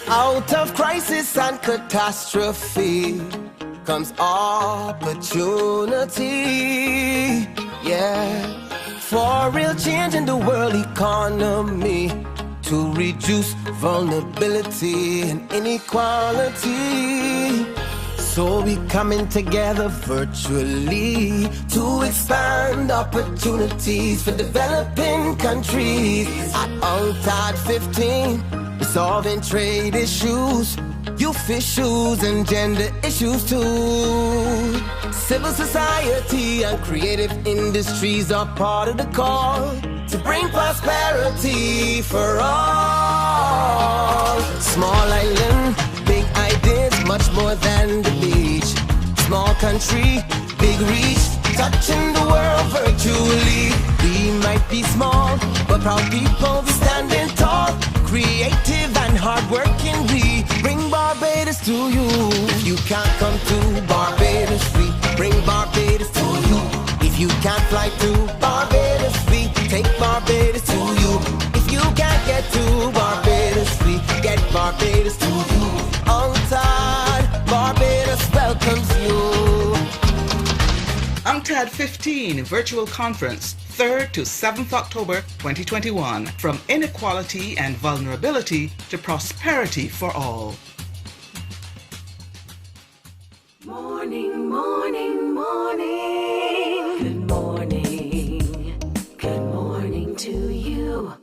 Speaker 21: Out of crisis and catastrophe, comes opportunity. Yeah, for real change in the world economy, to reduce vulnerability and inequality. So we coming together virtually to expand opportunities for developing countries. At UNCTAD 15, we're solving trade issues, youth issues and gender issues too. Civil society and creative industries are part of the call to bring prosperity for all. Small island, big ideas, much more than the beach. Small country, big reach, touching the world virtually. We might be small, but proud people, we standing tall. Creative and hardworking, we bring Barbados to you. If you can't come to Barbados, we bring Barbados to you. If you can't fly to Barbados, we take Barbados to you. If you can't get to Barbados, we get Barbados to you. UNCTAD, Barbados welcomes you.
Speaker 22: UNCTAD 15 Virtual Conference, 3rd to 7th October 2021. From inequality and vulnerability to prosperity for all.
Speaker 19: Morning, morning, morning. Good morning. Good morning to you.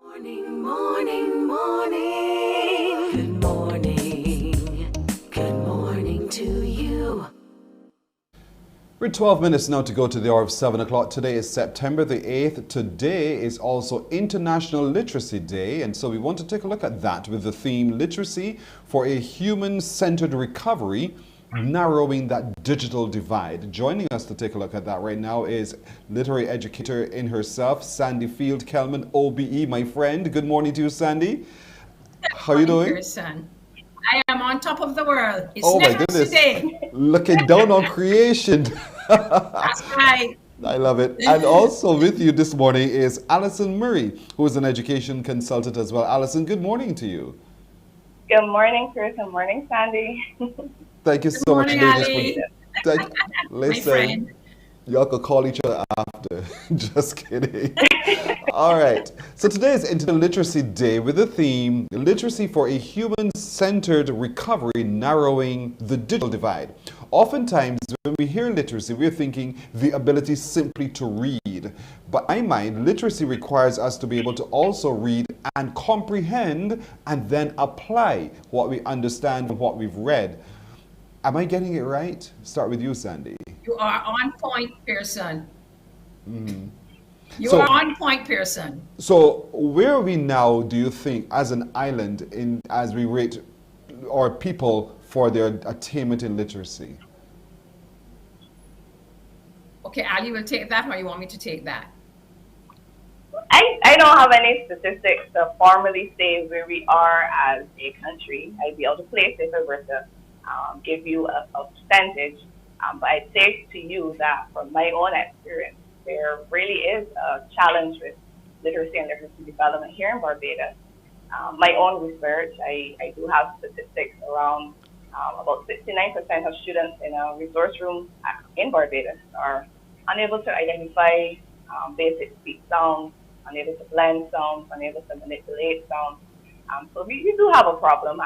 Speaker 19: Morning, morning, morning. Good morning. Good morning to you.
Speaker 16: We're 12 minutes now to go to the hour of 7 o'clock. Today is September the 8th. Today is also International Literacy Day, and so we want to take a look at that with the theme Literacy for a Human-Centered Recovery, Narrowing that Digital Divide. Joining us to take a look at that right now is literary educator in herself, Sandy Field-Kelman, OBE, my friend. Good morning to you, Sandy. How are you doing?
Speaker 23: Person. I am on top of the world. It's
Speaker 16: oh my
Speaker 23: never
Speaker 16: goodness.
Speaker 23: today.
Speaker 16: Looking down on creation.
Speaker 23: That's right.
Speaker 16: I love it. And also with you this morning is Alison Murray, who is an education consultant as well. Alison, good morning to you.
Speaker 24: Good morning, Chris. Good morning, Sandy.
Speaker 16: Thank you so much, ladies.
Speaker 23: Listen,
Speaker 16: y'all could call each other after. Just kidding. All right. So today is International Literacy Day with the theme Literacy for a Human-Centered Recovery, Narrowing the Digital Divide. Oftentimes, when we hear literacy, we're thinking the ability simply to read. But in my mind, literacy requires us to be able to also read and comprehend and then apply what we understand and what we've read. Am I getting it right? Start with you, Sandy.
Speaker 23: you are on point, Pearson.
Speaker 16: Mm-hmm.
Speaker 23: You are on point, Pearson.
Speaker 16: So where are we now, do you think, as an island, as we rate our people for their attainment in literacy?
Speaker 23: Okay, Ali will take that, or you want me to take that?
Speaker 24: I don't have any statistics to formally say where we are as a country. I'd be able to place it if I were to give you a percentage. But I'd say to you that from my own experience, there really is a challenge with literacy and literacy development here in Barbados. my own research, I do have statistics around about 69% of students in a resource room in Barbados are unable to identify basic speech sounds, unable to blend sounds, unable to manipulate sounds. So we do have a problem,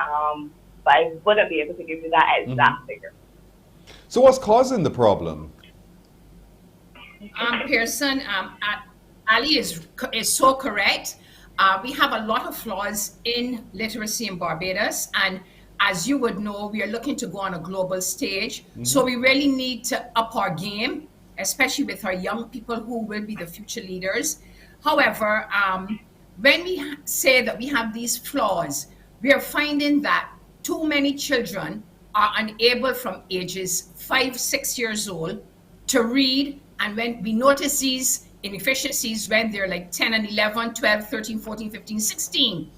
Speaker 24: but I wouldn't be able to give you that exact figure.
Speaker 16: So what's causing the problem?
Speaker 23: Pearson, Ali is so correct. We have a lot of flaws in literacy in Barbados, and as you would know, we are looking to go on a global stage. So we really need to up our game, especially with our young people who will be the future leaders. However, when we say that we have these flaws, we are finding that too many children are unable from ages 5, 6 years old to read. And when we notice these inefficiencies when they're like 10 and 11, 12, 13, 14, 15, 16.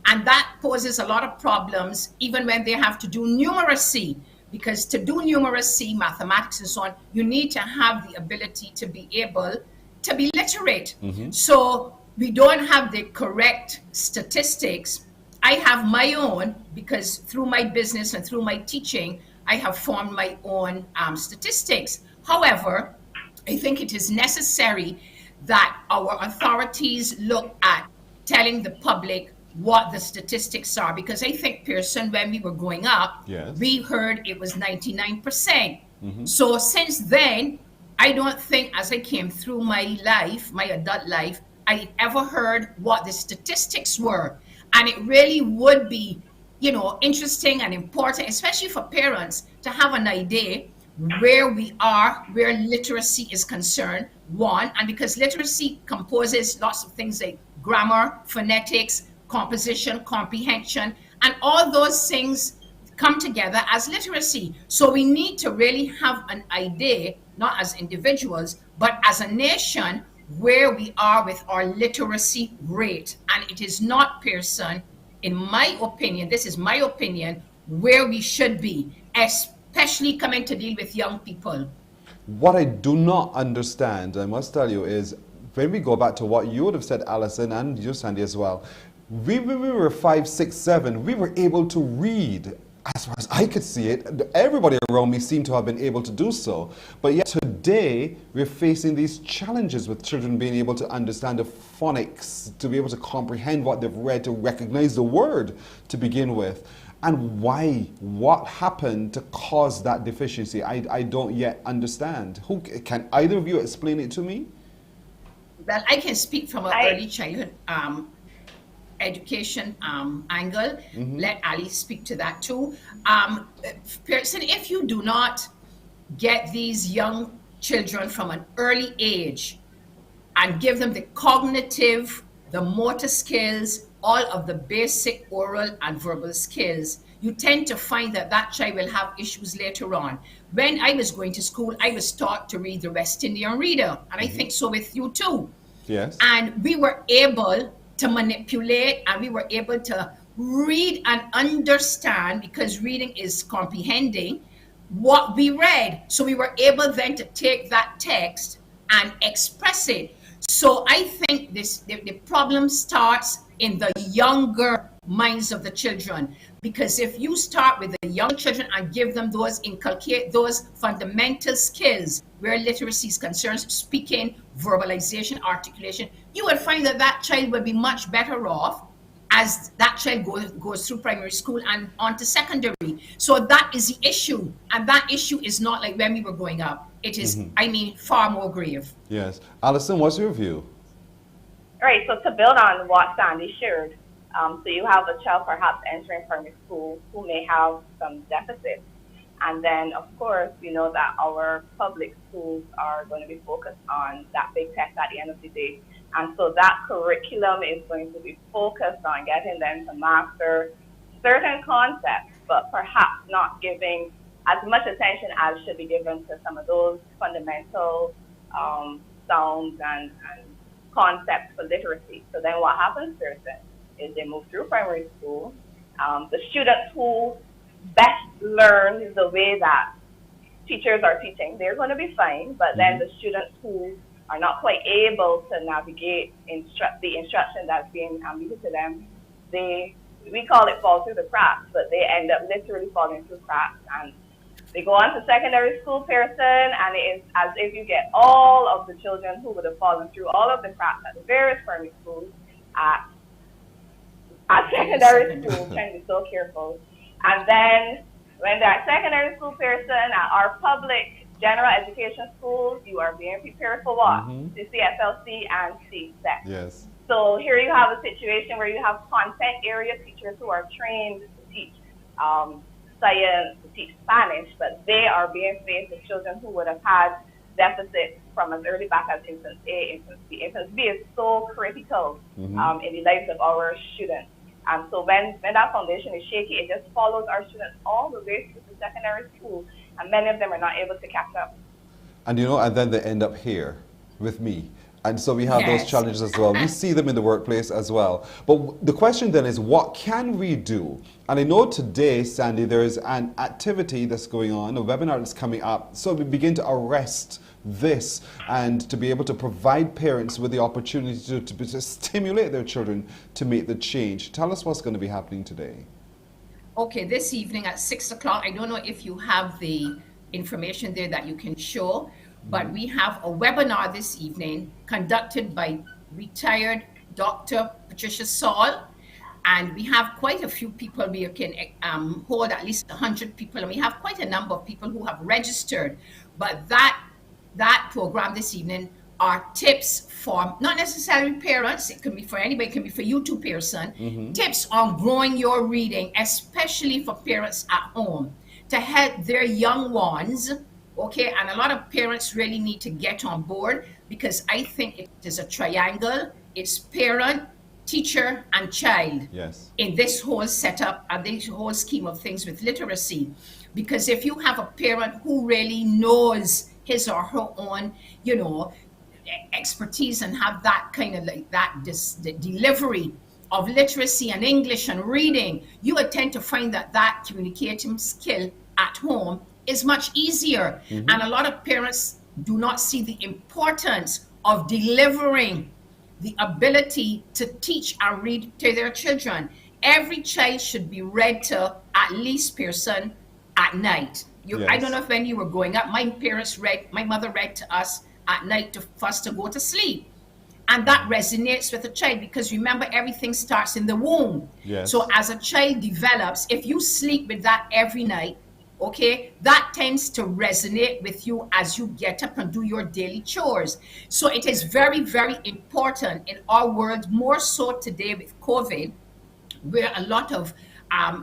Speaker 23: And that poses a lot of problems even when they have to do numeracy, because to do numeracy, mathematics and so on, you need to have the ability to be able to be literate. So we don't have the correct statistics. I have my own, because through my business and through my teaching, I have formed my own statistics. However, I think it is necessary that our authorities look at telling the public what the statistics are, because I think, Pearson, when we were growing up, we heard it was 99%. So since then, I don't think, as I came through my life, my adult life, I ever heard what the statistics were. And it really would be, you know, interesting and important, especially for parents, to have an idea where we are, where literacy is concerned, one, and because literacy composes lots of things like grammar, phonetics, composition, comprehension, and all those things come together as literacy. So we need to really have an idea, not as individuals, but as a nation, where we are with our literacy rate. And it is not, Pearson, in my opinion, this is my opinion, where we should be, especially coming to deal with young people.
Speaker 16: What I do not understand, I must tell you, is when we go back to what you would have said, Alison, and you, Sandy, as well, when we were 5, 6, 7, we were able to read. As far as I could see it, everybody around me seemed to have been able to do so. But yet today, we're facing these challenges with children being able to understand the phonics, to be able to comprehend what they've read, to recognize the word to begin with. And why? What happened to cause that deficiency? I don't yet understand. Who can either of you explain it to me?
Speaker 23: Well, I can speak from an early childhood education angle. Let Ali speak to that too. Pearson, if you do not get these young children from an early age and give them the cognitive, the motor skills, all of the basic oral and verbal skills, you tend to find that that child will have issues later on. When I was going to school, I was taught to read the West Indian Reader, and I think so with you too.
Speaker 16: Yes.
Speaker 23: And we were able to manipulate, and we were able to read and understand, because reading is comprehending what we read. So we were able then to take that text and express it. So I think the problem starts in the younger minds of the children, because if you start with the young children and give them inculcate those fundamental skills where literacy is concerned, speaking, verbalization, articulation, you will find that that child will be much better off as that child goes through primary school and on to secondary. So that is the issue, and that issue is not like when we were growing up. It is, I mean, far more grave.
Speaker 16: Yes. Alison, what's your view?
Speaker 24: All right, so to build on what Sandy shared, so you have a child perhaps entering primary school who may have some deficits. And then, of course, we know that our public schools are going to be focused on that big test at the end of the day. And so that curriculum is going to be focused on getting them to master certain concepts, but perhaps not giving as much attention as should be given to some of those fundamental sounds and concepts for literacy. So then what happens, Pearson, is they move through primary school. The students who best learn the way that teachers are teaching, they're going to be fine. But then the students who are not quite able to navigate the instruction that's being given to them, we call it fall through the cracks, but they end up literally falling through cracks. And they go on to secondary school, Pearson, and it is as if you get all of the children who would have fallen through all of the cracks at the various primary schools at secondary school, trying to be so careful. And then when they're at secondary school, Pearson, at our public general education schools, you are being prepared for what? The CSLC and CSEC.
Speaker 16: Yes.
Speaker 24: So here you have a situation where you have content area teachers who are trained to teach science, to teach Spanish, but they are being faced with children who would have had deficits from as early back as infant A, infant B. Infant B is so critical in the lives of our students. So when that foundation is shaky, it just follows our students all the way through the secondary school, and many of them are not able to catch up.
Speaker 16: And and then they end up here with me. And so we have those challenges as well. We see them in the workplace as well. But the question then is, what can we do? And I know today, Sandy, there is an activity that's going on, a webinar that's coming up. So we begin to arrest this and to be able to provide parents with the opportunity to stimulate their children to make the change. Tell us what's going to be happening today.
Speaker 23: Okay, this evening at 6 o'clock, I don't know if you have the information there that you can show, but we have a webinar this evening conducted by retired Dr. Patricia Saul, and we have quite a few people. We can hold at least 100 people, and we have quite a number of people who have registered. But that program this evening are tips for not necessarily parents. It can be for anybody. It can be for you too, Pearson. Tips on growing your reading, especially for parents at home, to help their young ones. Okay, and a lot of parents really need to get on board, because I think it is a triangle. It's parent, teacher, and child in this whole setup and this whole scheme of things with literacy. Because if you have a parent who really knows his or her own, expertise and have that kind of the delivery of literacy and English and reading, you would tend to find that communicating skill at home is much easier. And a lot of parents do not see the importance of delivering the ability to teach and read to their children. Every child should be read to at least, Pearson, at night. I don't know if when you were growing up, my mother read to us at night for us to go to sleep. And that resonates with a child, because remember, everything starts in the womb. So as a child develops, if you sleep with that every night, okay, that tends to resonate with you as you get up and do your daily chores. So it is very, very important in our world, more so today with COVID, where a lot of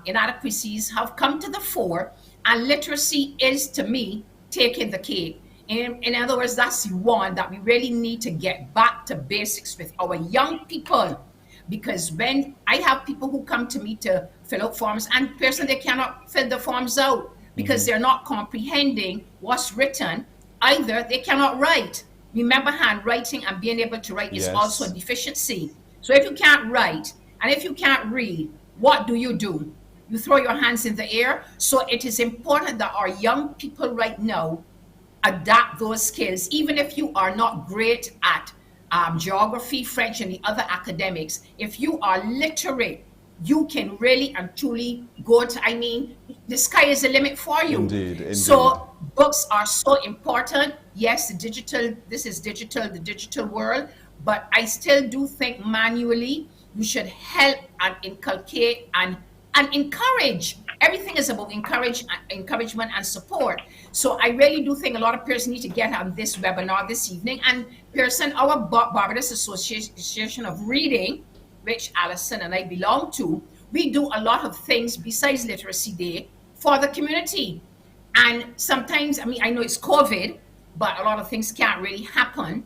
Speaker 23: inadequacies have come to the fore, and literacy is, to me, taking the cake. In other words, that's the one that we really need to get back to basics with our young people. Because when I have people who come to me to fill out forms, and personally they cannot fill the forms out because they're not comprehending what's written, either they cannot write. Remember, handwriting and being able to write is also a deficiency. So if you can't write and if you can't read, what do? You throw your hands in the air. So it is important that our young people right now adapt those skills, even if you are not great at geography, French, and the other academics. If you are literate, you can really and truly go to, the sky is the limit for you.
Speaker 16: Indeed.
Speaker 23: So books are so important. Yes, this is digital, the digital world, but I still do think manually you should help and inculcate and encourage. Everything is about encouragement and support. So I really do think a lot of parents need to get on this webinar this evening. And Pearson, our Barbados Association of Reading, which Alison and I belong to, we do a lot of things besides Literacy Day for the community. And sometimes, I know it's COVID, but a lot of things can't really happen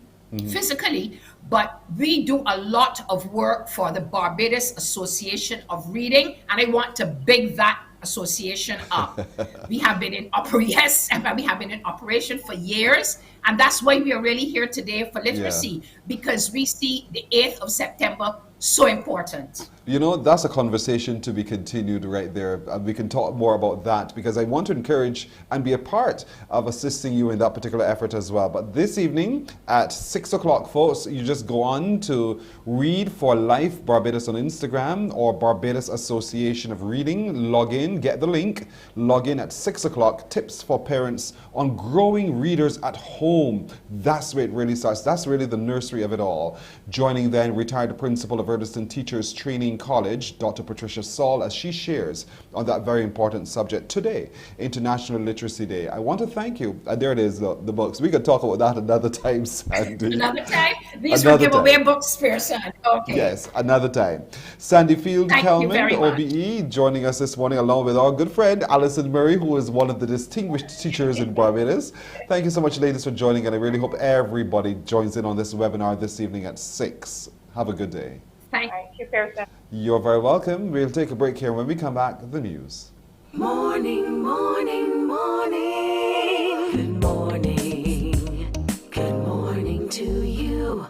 Speaker 23: physically, but we do a lot of work for the Barbados Association of Reading, and I want to big that association up. We have been in operation for years, and that's why we are really here today for literacy, because we see the 8th of September so important.
Speaker 16: You know, that's a conversation to be continued right there. We can talk more about that because I want to encourage and be a part of assisting you in that particular effort as well. But this evening at 6 o'clock, folks, you just go on to Read for Life Barbados on Instagram or Barbados Association of Reading. Log in, get the link, log in at 6 o'clock. Tips for parents on growing readers at home. That's where it really starts. That's really the nursery of it all. Joining then retired principal of Erdeston Teachers Training College, Dr. Patricia Saul, as she shares on that very important subject today, International Literacy Day. I want to thank you. There it is, the books. We could talk about that another time, Sandy.
Speaker 23: Another time? These will give away books, Pearson. Okay.
Speaker 16: Yes, another time. Sandy Field Kelman, the
Speaker 23: much.
Speaker 16: OBE, joining us this morning along with our good friend Alison Murray, who is one of the distinguished teachers in Barbados. Thank you so much, ladies, for joining, and I really hope everybody joins in on this webinar this evening at 6. Have a good day.
Speaker 24: Thank you, Pearson.
Speaker 16: You're very welcome. We'll take a break here. When we come back, the news.
Speaker 19: Morning, morning, morning. Good morning. Good morning to you.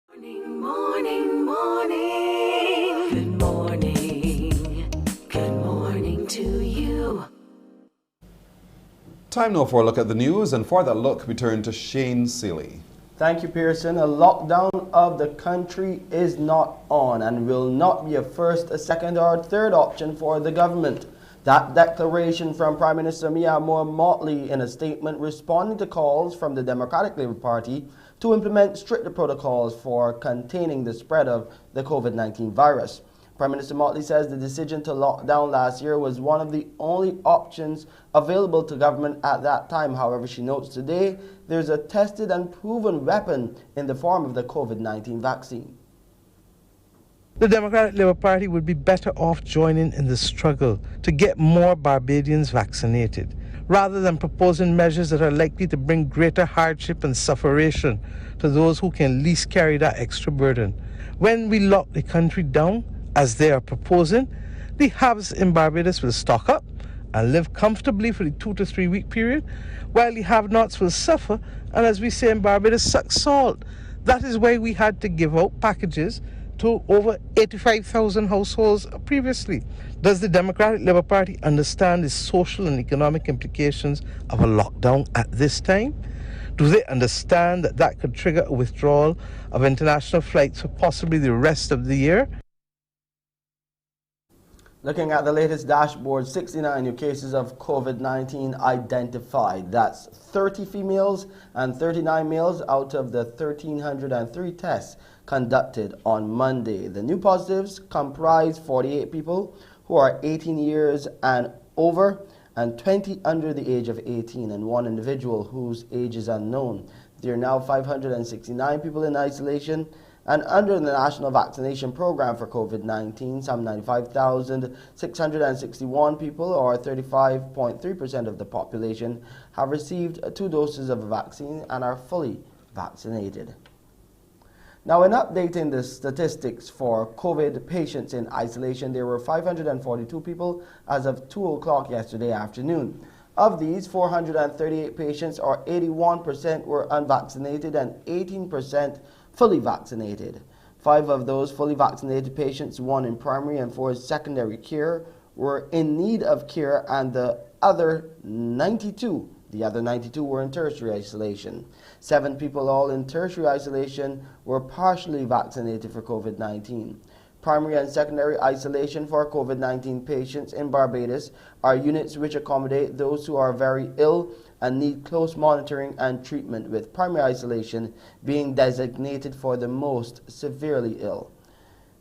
Speaker 19: Morning, morning, morning. Good morning. Good morning to you.
Speaker 16: Time now for a look at the news, and for that look, we turn to Shane Seeley.
Speaker 1: Thank you, Pearson. A lockdown of the country is not on and will not be a first, a second, or a third option for the government. That declaration from Prime Minister Mia Motley in a statement responding to calls from the Democratic Labour Party to implement stricter protocols for containing the spread of the COVID-19 virus. Prime Minister Motley says the decision to lock down last year was one of the only options available to government at that time. However, she notes today there's a tested and proven weapon in the form of the COVID-19 vaccine.
Speaker 3: The Democratic Labour Party would be better off joining in the struggle to get more Barbadians vaccinated, rather than proposing measures that are likely to bring greater hardship and sufferation to those who can least carry that extra burden. When we lock the country down, as they are proposing, the haves in Barbados will stock up and live comfortably for the 2 to 3 week period, while the have-nots will suffer and, as we say in Barbados, suck salt. That is why we had to give out packages to over 85,000 households previously. Does the Democratic Labour Party understand the social and economic implications of a lockdown at this time? Do they understand that that could trigger a withdrawal of international flights for possibly the rest of the year?
Speaker 1: Looking at the latest dashboard, 69 new cases of COVID-19 identified. That's 30 females and 39 males out of the 1,303 tests conducted on Monday. The new positives comprise 48 people who are 18 years and over and 20 under the age of 18, and one individual whose age is unknown. There are now 569 people in isolation, and under the national vaccination program for COVID-19, some 95,661 people, or 35.3% of the population, have received 2 doses of a vaccine and are fully vaccinated. Now, in updating the statistics for COVID patients in isolation, there were 542 people as of 2 o'clock yesterday afternoon. Of these, 438 patients, or 81%, were unvaccinated and 18% fully vaccinated. 5 of those fully vaccinated patients, 1 in primary and 4 in secondary care, were in need of care, and the other 92 were in tertiary isolation. 7 people, all in tertiary isolation, were partially vaccinated for COVID-19. Primary and secondary isolation for COVID-19 patients in Barbados are units which accommodate those who are very ill and need close monitoring and treatment, with primary isolation being designated for the most severely ill.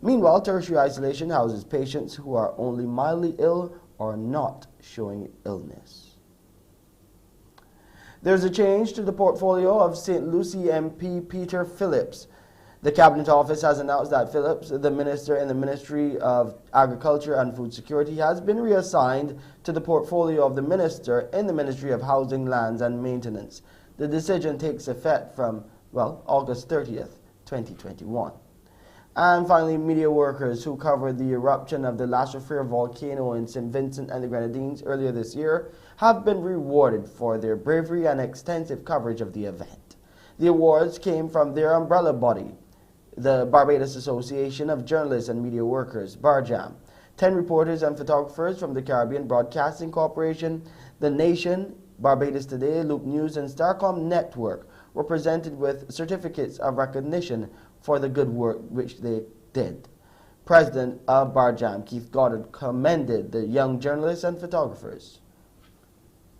Speaker 1: Meanwhile, tertiary isolation houses patients who are only mildly ill or not showing illness. There's a change to the portfolio of St. Lucie MP Peter Phillips. The Cabinet Office has announced that Phillips, the Minister in the Ministry of Agriculture and Food Security, has been reassigned to the portfolio of the Minister in the Ministry of Housing, Lands and Maintenance. The decision takes effect from, August 30th, 2021. And finally, media workers who covered the eruption of the La Chauffeur volcano in St. Vincent and the Grenadines earlier this year have been rewarded for their bravery and extensive coverage of the event. The awards came from their umbrella body, the Barbados Association of Journalists and Media Workers, BARJAM. 10 reporters and photographers from the Caribbean Broadcasting Corporation, The Nation, Barbados Today, Loop News, and Starcom Network were presented with certificates of recognition for the good work which they did. President of BARJAM, Keith Goddard, commended the young journalists and photographers.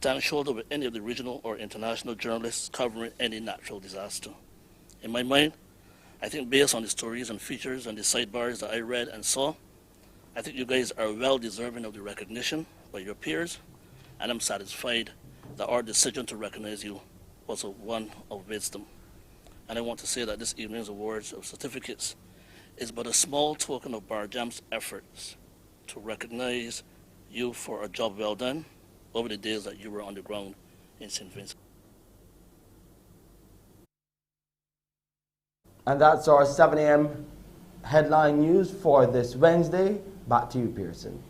Speaker 17: Stand shoulder with any of the regional or international journalists covering any natural disaster. In my mind, I think based on the stories and features and the sidebars that I read and saw, I think you guys are well deserving of the recognition by your peers, and I'm satisfied that our decision to recognize you was one of wisdom. And I want to say that this evening's awards of certificates is but a small token of BARJAM's efforts to recognize you for a job well done over the days that you were on the ground in St. Vincent.
Speaker 1: And that's our 7 a.m. headline news for this Wednesday. Back to you, Pearson.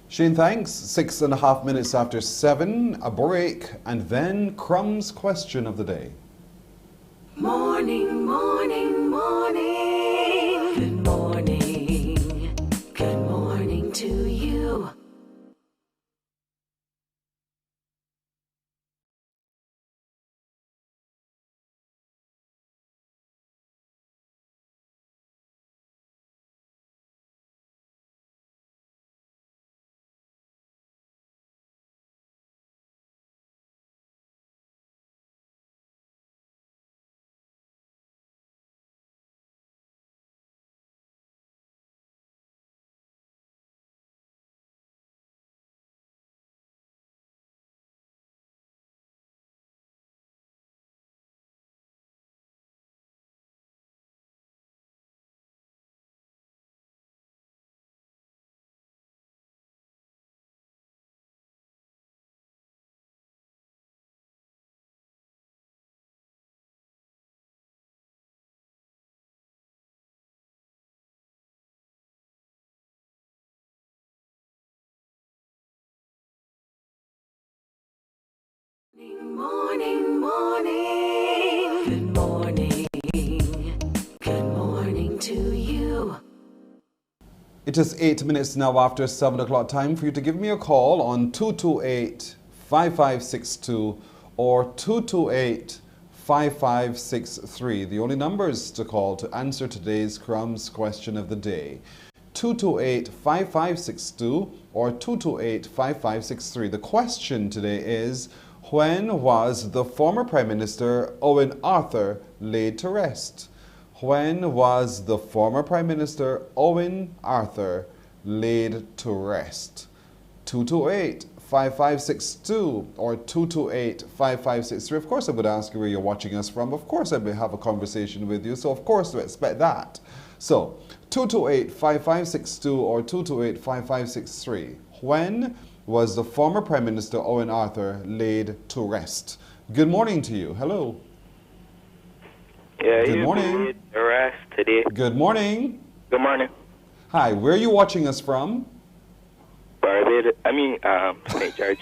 Speaker 16: Shane, thanks. 6.5 minutes after 7, a break, and then Crumbs question of the day.
Speaker 19: Morning, morning, morning. Good morning. Good morning to you. Morning, morning. Good morning. Good morning to you.
Speaker 16: It is 8 minutes now after 7 o'clock. Time for you to give me a call on 228-5562 or 228-5563. The only numbers to call to answer today's Crumbs question of the day. 228-5562 or 228-5563. The question today is, when was the former Prime Minister Owen Arthur laid to rest? When was the former Prime Minister Owen Arthur laid to rest? 228-5562 or 228-5563. Of course I would ask you where you're watching us from. Of course I will have a conversation with you. So of course we expect that. So 228-5562 or 228-5563. When was the former Prime Minister Owen Arthur laid to rest? Good morning to you. Hello.
Speaker 4: Yeah,
Speaker 16: good morning.
Speaker 4: Laid to rest today.
Speaker 16: Good morning.
Speaker 4: Good morning.
Speaker 16: Hi, where are you watching us from?
Speaker 4: Barbados. St. George.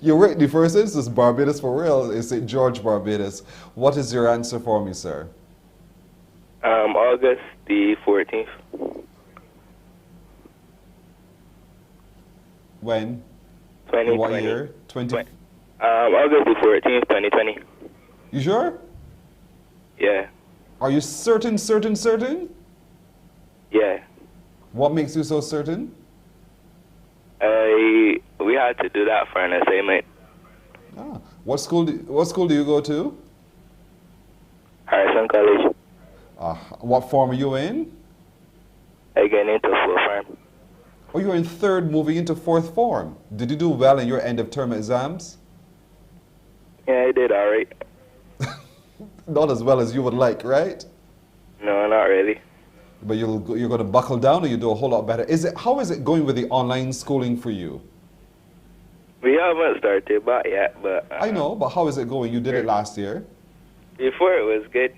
Speaker 16: You're right. The first instance, Barbados for real, is St. George, Barbados. What is your answer for me, sir?
Speaker 4: August the 14th.
Speaker 16: When?
Speaker 4: 2020.
Speaker 16: What year? 20.
Speaker 4: August the 14th, 2020.
Speaker 16: You sure?
Speaker 4: Yeah.
Speaker 16: Are you certain?
Speaker 4: Yeah.
Speaker 16: What makes you so certain?
Speaker 4: We had to do that for an assignment.
Speaker 16: Ah. What school do you go to?
Speaker 4: Harrison College.
Speaker 16: What form are you in?
Speaker 4: I get into full form.
Speaker 16: Oh, you're in third, moving into fourth form. Did you do well in your end of term exams?
Speaker 4: Yeah, I did all right.
Speaker 16: Not as well as you would like, right?
Speaker 4: No, not really.
Speaker 16: But you're going to buckle down, or you do a whole lot better. How is it going with the online schooling for you?
Speaker 4: We haven't started back yet, but...
Speaker 16: I know, but how is it going? You did it last year.
Speaker 4: Before it was good.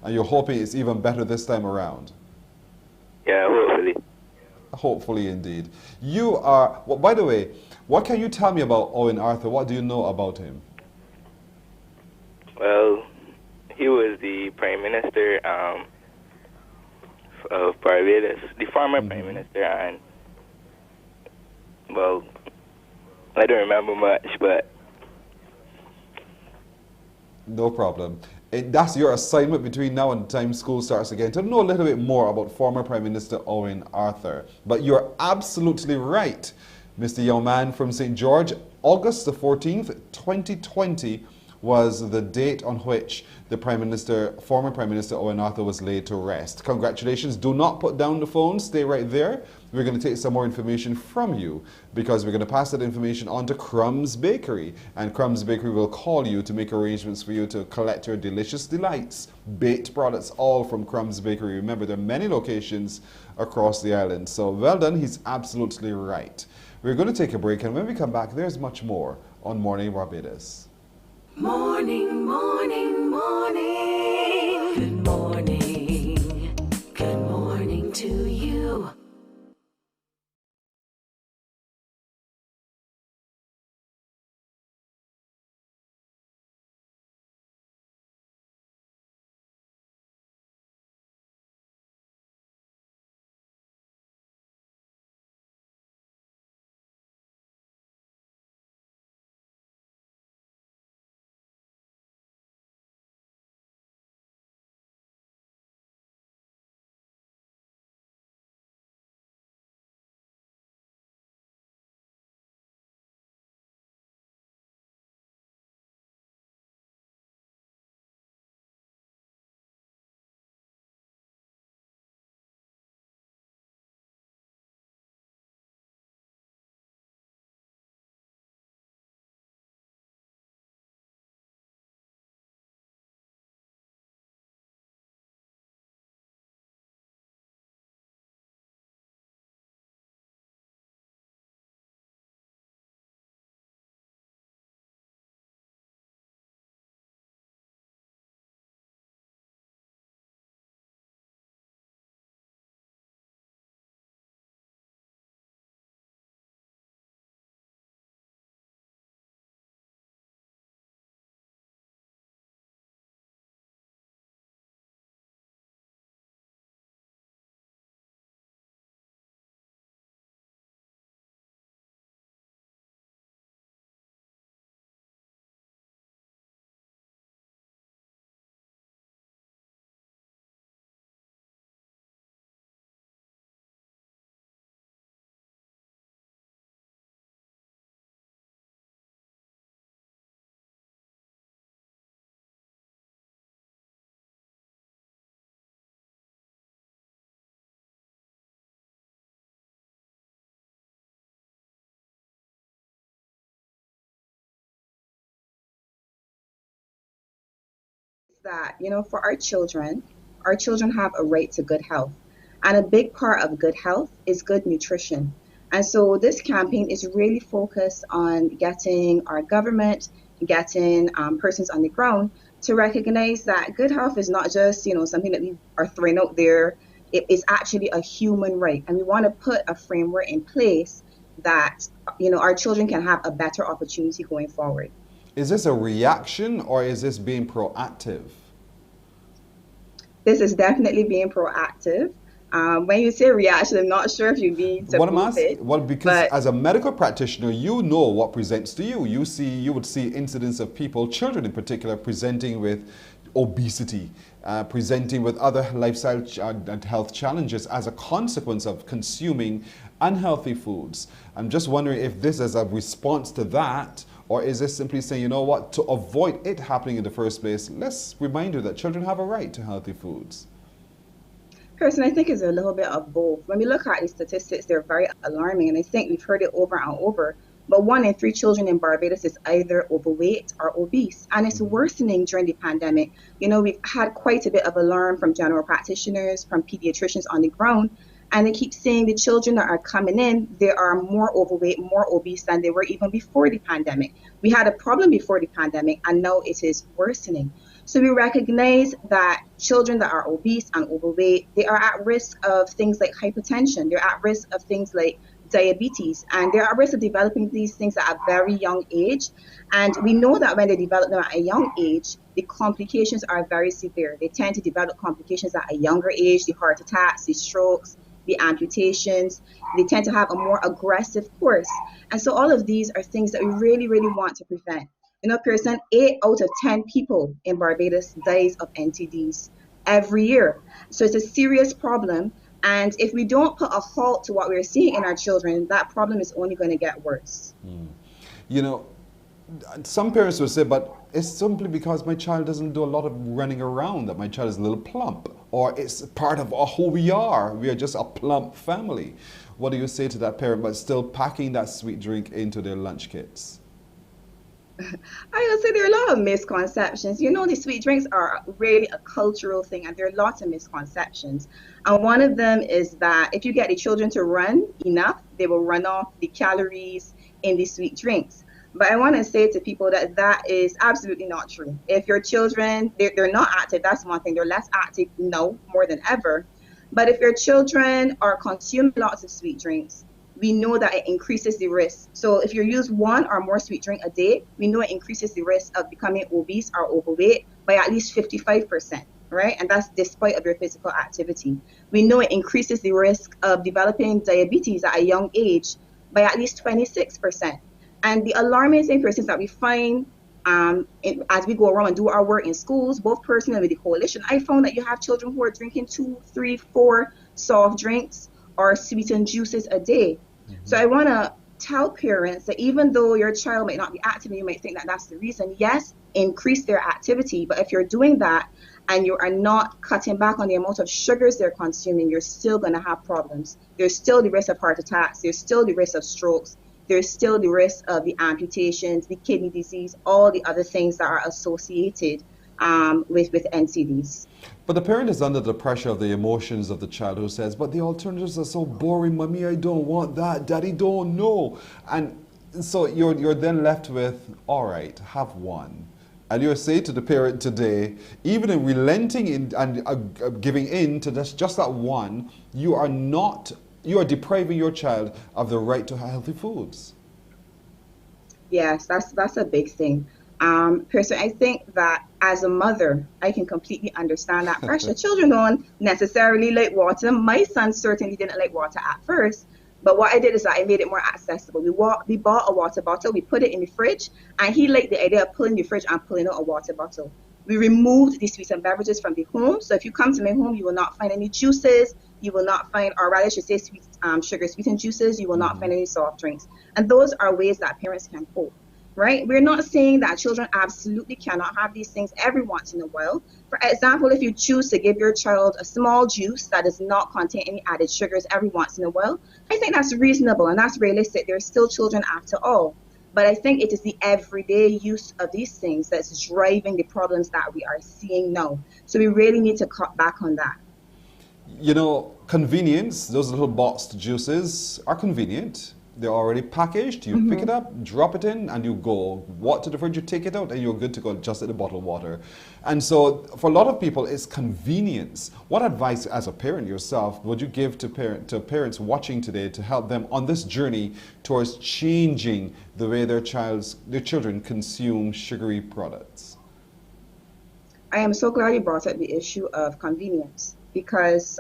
Speaker 16: And you're hoping it's even better this time around?
Speaker 4: Yeah, hopefully.
Speaker 16: Hopefully, indeed. You are... Well, by the way, what can you tell me about Owen Arthur? What do you know about him?
Speaker 4: Well, he was the Prime Minister of Barbados, the former Prime Minister, and... Well, I don't remember much, but...
Speaker 16: No problem. That's your assignment between now and the time school starts again, to know a little bit more about former Prime Minister Owen Arthur. But you're absolutely right, Mr. Young Man from St. George. August the 14th, 2020 was the date on which the former Prime Minister Owen Arthur was laid to rest. Congratulations. Do not put down the phone. Stay right there. We're going to take some more information from you, because we're going to pass that information on to Crumbs Bakery. And Crumbs Bakery will call you to make arrangements for you to collect your delicious delights. Baked products, all from Crumbs Bakery. Remember, there are many locations across the island. So well done. He's absolutely right. We're going to take a break, and when we come back, there's much more on Morning Barbados.
Speaker 19: Morning, morning, morning. Good morning. Good morning to you.
Speaker 5: That, for our children have a right to good health. And a big part of good health is good nutrition. And so this campaign is really focused on getting our government, getting persons on the ground to recognize that good health is not just, something that we are throwing out there. It is actually a human right. And we want to put a framework in place that, our children can have a better opportunity going forward.
Speaker 16: Is this a reaction, or is this being proactive?
Speaker 5: This is definitely being proactive. When you say reaction, I'm not sure if you mean to move it.
Speaker 16: Well, because as a medical practitioner, you know what presents to you. You would see incidents of people, children in particular, presenting with obesity, presenting with other lifestyle and health challenges as a consequence of consuming unhealthy foods. I'm just wondering if this is a response to that, or is this simply saying, you know what, to avoid it happening in the first place, let's remind you that children have a right to healthy foods.
Speaker 5: Person, I think it's a little bit of both. When we look at the statistics, they're very alarming, and I think we've heard it over and over. But 1 in 3 children in Barbados is either overweight or obese, and it's worsening during the pandemic. You know, we've had quite a bit of alarm from general practitioners, from pediatricians on the ground, and they keep saying the children that are coming in, they are more overweight, more obese than they were even before the pandemic. We had a problem before the pandemic, and now it is worsening. So we recognize that children that are obese and overweight, they are at risk of things like hypertension. They're at risk of things like diabetes, and they're at risk of developing these things at a very young age. And we know that when they develop them at a young age, the complications are very severe. They tend to develop complications at a younger age, the heart attacks, the strokes, the amputations. They tend to have a more aggressive course. And so all of these are things that we really, really want to prevent. You know, Pearson, 8 out of 10 people in Barbados dies of NTDs every year. So it's a serious problem. And if we don't put a halt to what we're seeing in our children, that problem is only going to get worse.
Speaker 16: You know, some parents will say, but it's simply because my child doesn't do a lot of running around that my child is a little plump, or it's part of who we are. We are just a plump family. What do you say to that parent, but still packing that sweet drink into their lunch kits?
Speaker 5: I would say there are a lot of misconceptions. You know, the sweet drinks are really a cultural thing, and there are lots of misconceptions. And one of them is that if you get the children to run enough, they will run off the calories in the sweet drinks. But I want to say to people that that is absolutely not true. If your children, they're not active, that's one thing. They're less active now more than ever. But if your children are consuming lots of sweet drinks, we know that it increases the risk. So if you use 1 or more sweet drink a day, we know it increases the risk of becoming obese or overweight by at least 55%, right? And that's despite of your physical activity. We know it increases the risk of developing diabetes at a young age by at least 26%. And the alarming thing, for instance, that we find as we go around and do our work in schools, both personally with the coalition, I found that you have children who are drinking 2, 3, 4 soft drinks or sweetened juices a day. So I want to tell parents that even though your child might not be active and you might think that that's the reason, yes, increase their activity. But if you're doing that and you are not cutting back on the amount of sugars they're consuming, you're still going to have problems. There's still the risk of heart attacks. There's still the risk of strokes. There's still the risk of the amputations, the kidney disease, all the other things that are associated with NCDs.
Speaker 16: But the parent is under the pressure of the emotions of the child who says, but the alternatives are so boring, mommy, I don't want that, daddy don't know. And so you're then left with, all right, have one. And you're saying to the parent today, even in relenting and giving in to just that one, you are depriving your child of the right to healthy foods.
Speaker 5: Yes, that's a big thing. Personally, I think that as a mother, I can completely understand that pressure. Children don't necessarily like water. My son certainly didn't like water at first, but what I did is that I made it more accessible. We bought a water bottle, we put it in the fridge, and he liked the idea of pulling the fridge and pulling out a water bottle. We removed the sweetened beverages from the home, so if you come to my home, you will not find any juices, you will not find, or rather I should say sugar sweetened juices, you will not find any soft drinks. And those are ways that parents can cope. Right? We're not saying that children absolutely cannot have these things every once in a while. For example, if you choose to give your child a small juice that does not contain any added sugars every once in a while, I think that's reasonable and that's realistic. They're still children after all. But I think it is the everyday use of these things that's driving the problems that we are seeing now. So we really need to cut back on that.
Speaker 16: You know, convenience, those little boxed juices are convenient. They're already packaged. You pick it up, drop it in, and you go. What to the fridge, you take it out, and you're good to go, just at the bottled water. And so for a lot of people, it's convenience. What advice, as a parent yourself, would you give to parents watching today to help them on this journey towards changing the way their children consume sugary products?
Speaker 5: I am so glad you brought up the issue of convenience. Because,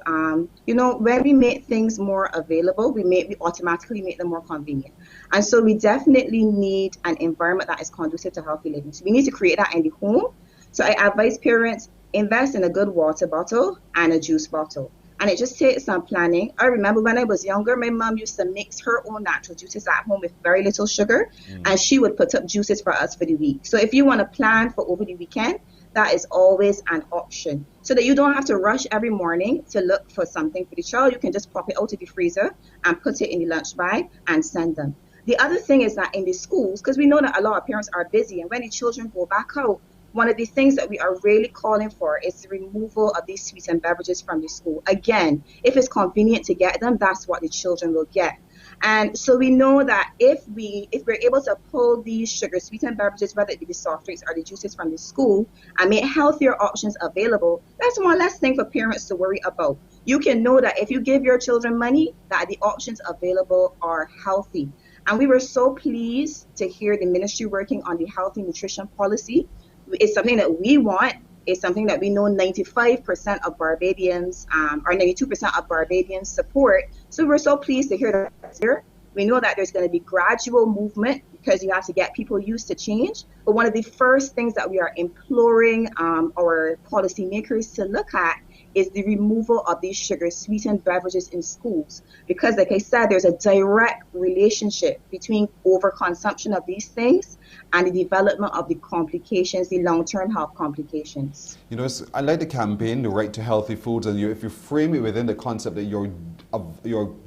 Speaker 5: you know, when we make things more available, we automatically make them more convenient. And so we definitely need an environment that is conducive to healthy living. So we need to create that in the home. So I advise parents, invest in a good water bottle and a juice bottle. And it just takes some planning. I remember when I was younger, my mom used to mix her own natural juices at home with very little sugar. And she would put up juices for us for the week. So if you want to plan for over the weekend, that is always an option, so that you don't have to rush every morning to look for something for the child. You can just pop it out of the freezer and put it in the lunch bag and send them. The other thing is that in the schools, because we know that a lot of parents are busy, and when the children go back out, one of the things that we are really calling for is the removal of these sweetened beverages from the school. Again, if it's convenient to get them, that's what the children will get. And so we know that if we're able to pull these sugar sweetened beverages, whether it be the soft drinks or the juices from the school, and make healthier options available, that's one less thing for parents to worry about. You can know that if you give your children money, that the options available are healthy. And we were so pleased to hear the ministry working on the healthy nutrition policy. It's something that we want. It's something that we know 95% of Barbadians, or 92% of Barbadians support. So we're so pleased to hear that here. We know that there's going to be gradual movement because you have to get people used to change. But one of the first things that we are imploring our policymakers to look at is the removal of these sugar sweetened beverages in schools. Because like I said, there's a direct relationship between overconsumption of these things and the development of the complications, the long-term health complications.
Speaker 16: You know, I like the campaign, the right to healthy foods, and if you frame it within the concept that you're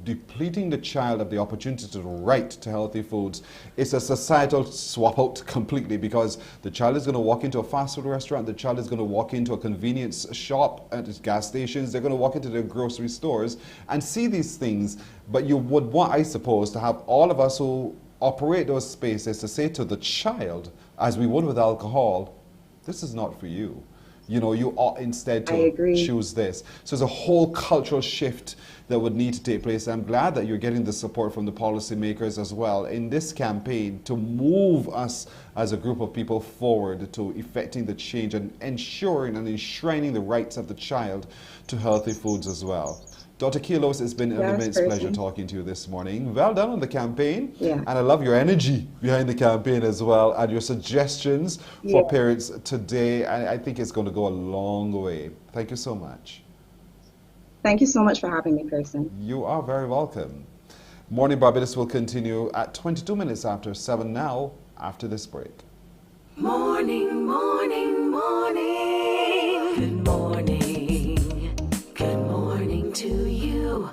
Speaker 16: depleting the child of the opportunity to the right to healthy foods, it's a societal swap out completely, because the child is going to walk into a fast food restaurant, the child is going to walk into a convenience shop at gas stations, they're going to walk into their grocery stores and see these things. But you would want, I suppose, to have all of us who operate those spaces to say to the child, as we would with alcohol, this is not for you. You know, you ought instead to choose this. So there's a whole cultural shift that would need to take place. I'm glad that you're getting the support from the policymakers as well in this campaign to move us as a group of people forward to effecting the change and ensuring and enshrining the rights of the child to healthy foods as well. Dr. Kilos, it's been an immense pleasure talking to you this morning. Well done on the campaign. Yeah. And I love your energy behind the campaign as well, and your suggestions for parents today. I think it's going to go a long way. Thank you so much.
Speaker 5: Thank you so much for having me, Pearson.
Speaker 16: You are very welcome. Morning Barbados will continue at 22 minutes after 7 now, after this break.
Speaker 19: Morning, morning, morning. Good morning. Good morning to you.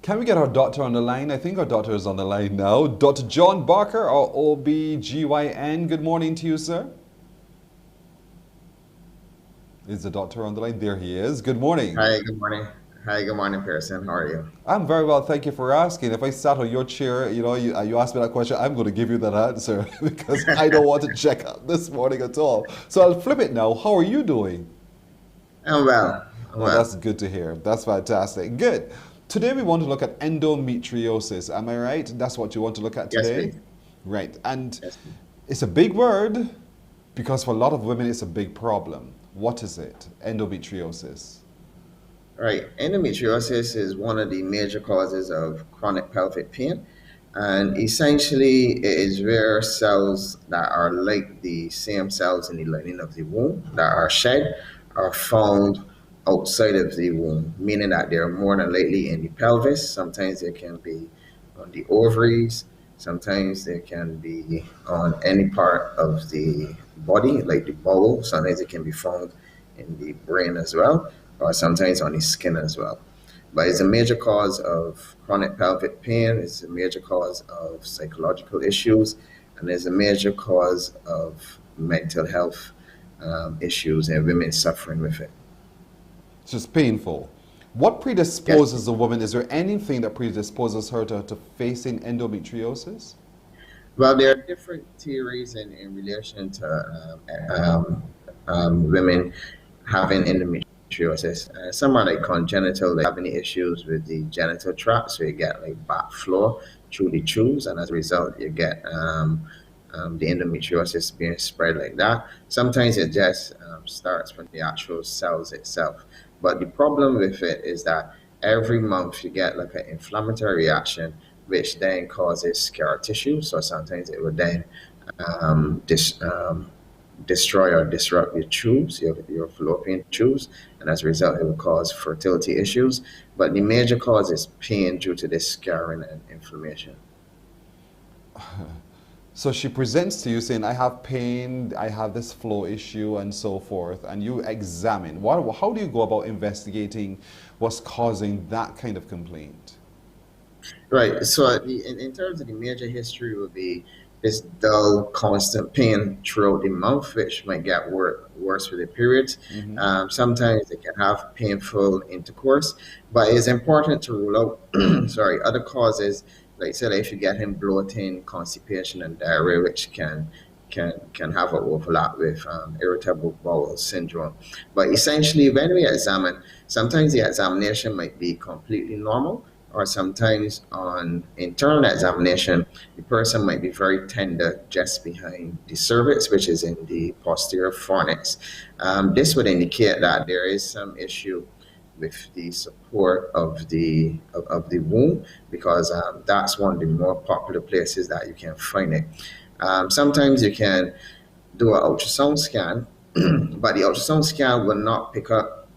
Speaker 16: Can we get our doctor on the line? I think our doctor is on the line now. Dr. John Barker, our OB-GYN. Good morning to you, sir. Is the doctor on the line? There he is. Good morning.
Speaker 6: Hi, good morning. Hi, good morning, Pearson. How are you?
Speaker 16: I'm very well, thank you for asking. If I sat on your chair, you asked me that question, I'm going to give you that answer because I don't want to check out this morning at all. So I'll flip it now. How are you doing?
Speaker 6: I'm well.
Speaker 16: Well, that's good to hear. That's fantastic. Good. Today we want to look at endometriosis. Am I right? That's what you want to look at today?
Speaker 6: Yes,
Speaker 16: right. And it's a big word because for a lot of women it's a big problem. What is it? Endometriosis.
Speaker 6: Right. Endometriosis is one of the major causes of chronic pelvic pain. And essentially it is rare cells that are like the same cells in the lining of the womb that are shed are found outside of the womb, meaning that they're more than likely in the pelvis. Sometimes they can be on the ovaries. Sometimes they can be on any part of the body, like the bowel. Sometimes it can be found in the brain as well, or sometimes on the skin as well. But it's a major cause of chronic pelvic pain, it's a major cause of psychological issues, and it's a major cause of mental health issues and women suffering with it.
Speaker 16: It's just painful. What predisposes a woman? Is there anything that predisposes her to facing endometriosis?
Speaker 6: Well, there are different theories in relation to women having endometriosis. Some are like congenital, like having issues with the genital tract, so you get like back flow through the tubes, and as a result, you get the endometriosis being spread like that. Sometimes it just starts from the actual cells itself. But the problem with it is that every month you get like an inflammatory reaction, which then causes scar tissue. So sometimes it will then destroy or disrupt your tubes, your fallopian tubes, and as a result, it will cause fertility issues. But the major cause is pain due to this scarring and inflammation.
Speaker 16: So she presents to you saying, I have pain, I have this flow issue, and so forth, and you examine. How do you go about investigating what's causing that kind of complaint?
Speaker 6: Right. So in terms of the major history would be this dull, constant pain throughout the month, which might get worse with the periods. Sometimes they can have painful intercourse, but it's important to rule out other causes. Like say, if you get him bloating, constipation, and diarrhea, which can have an overlap with irritable bowel syndrome. But essentially, when we examine, sometimes the examination might be completely normal, or sometimes on internal examination, the person might be very tender just behind the cervix, which is in the posterior fornix. This would indicate that there is some issue with the support of the womb, because that's one of the more popular places that you can find it. Sometimes you can do an ultrasound scan, but the ultrasound scan will not pick up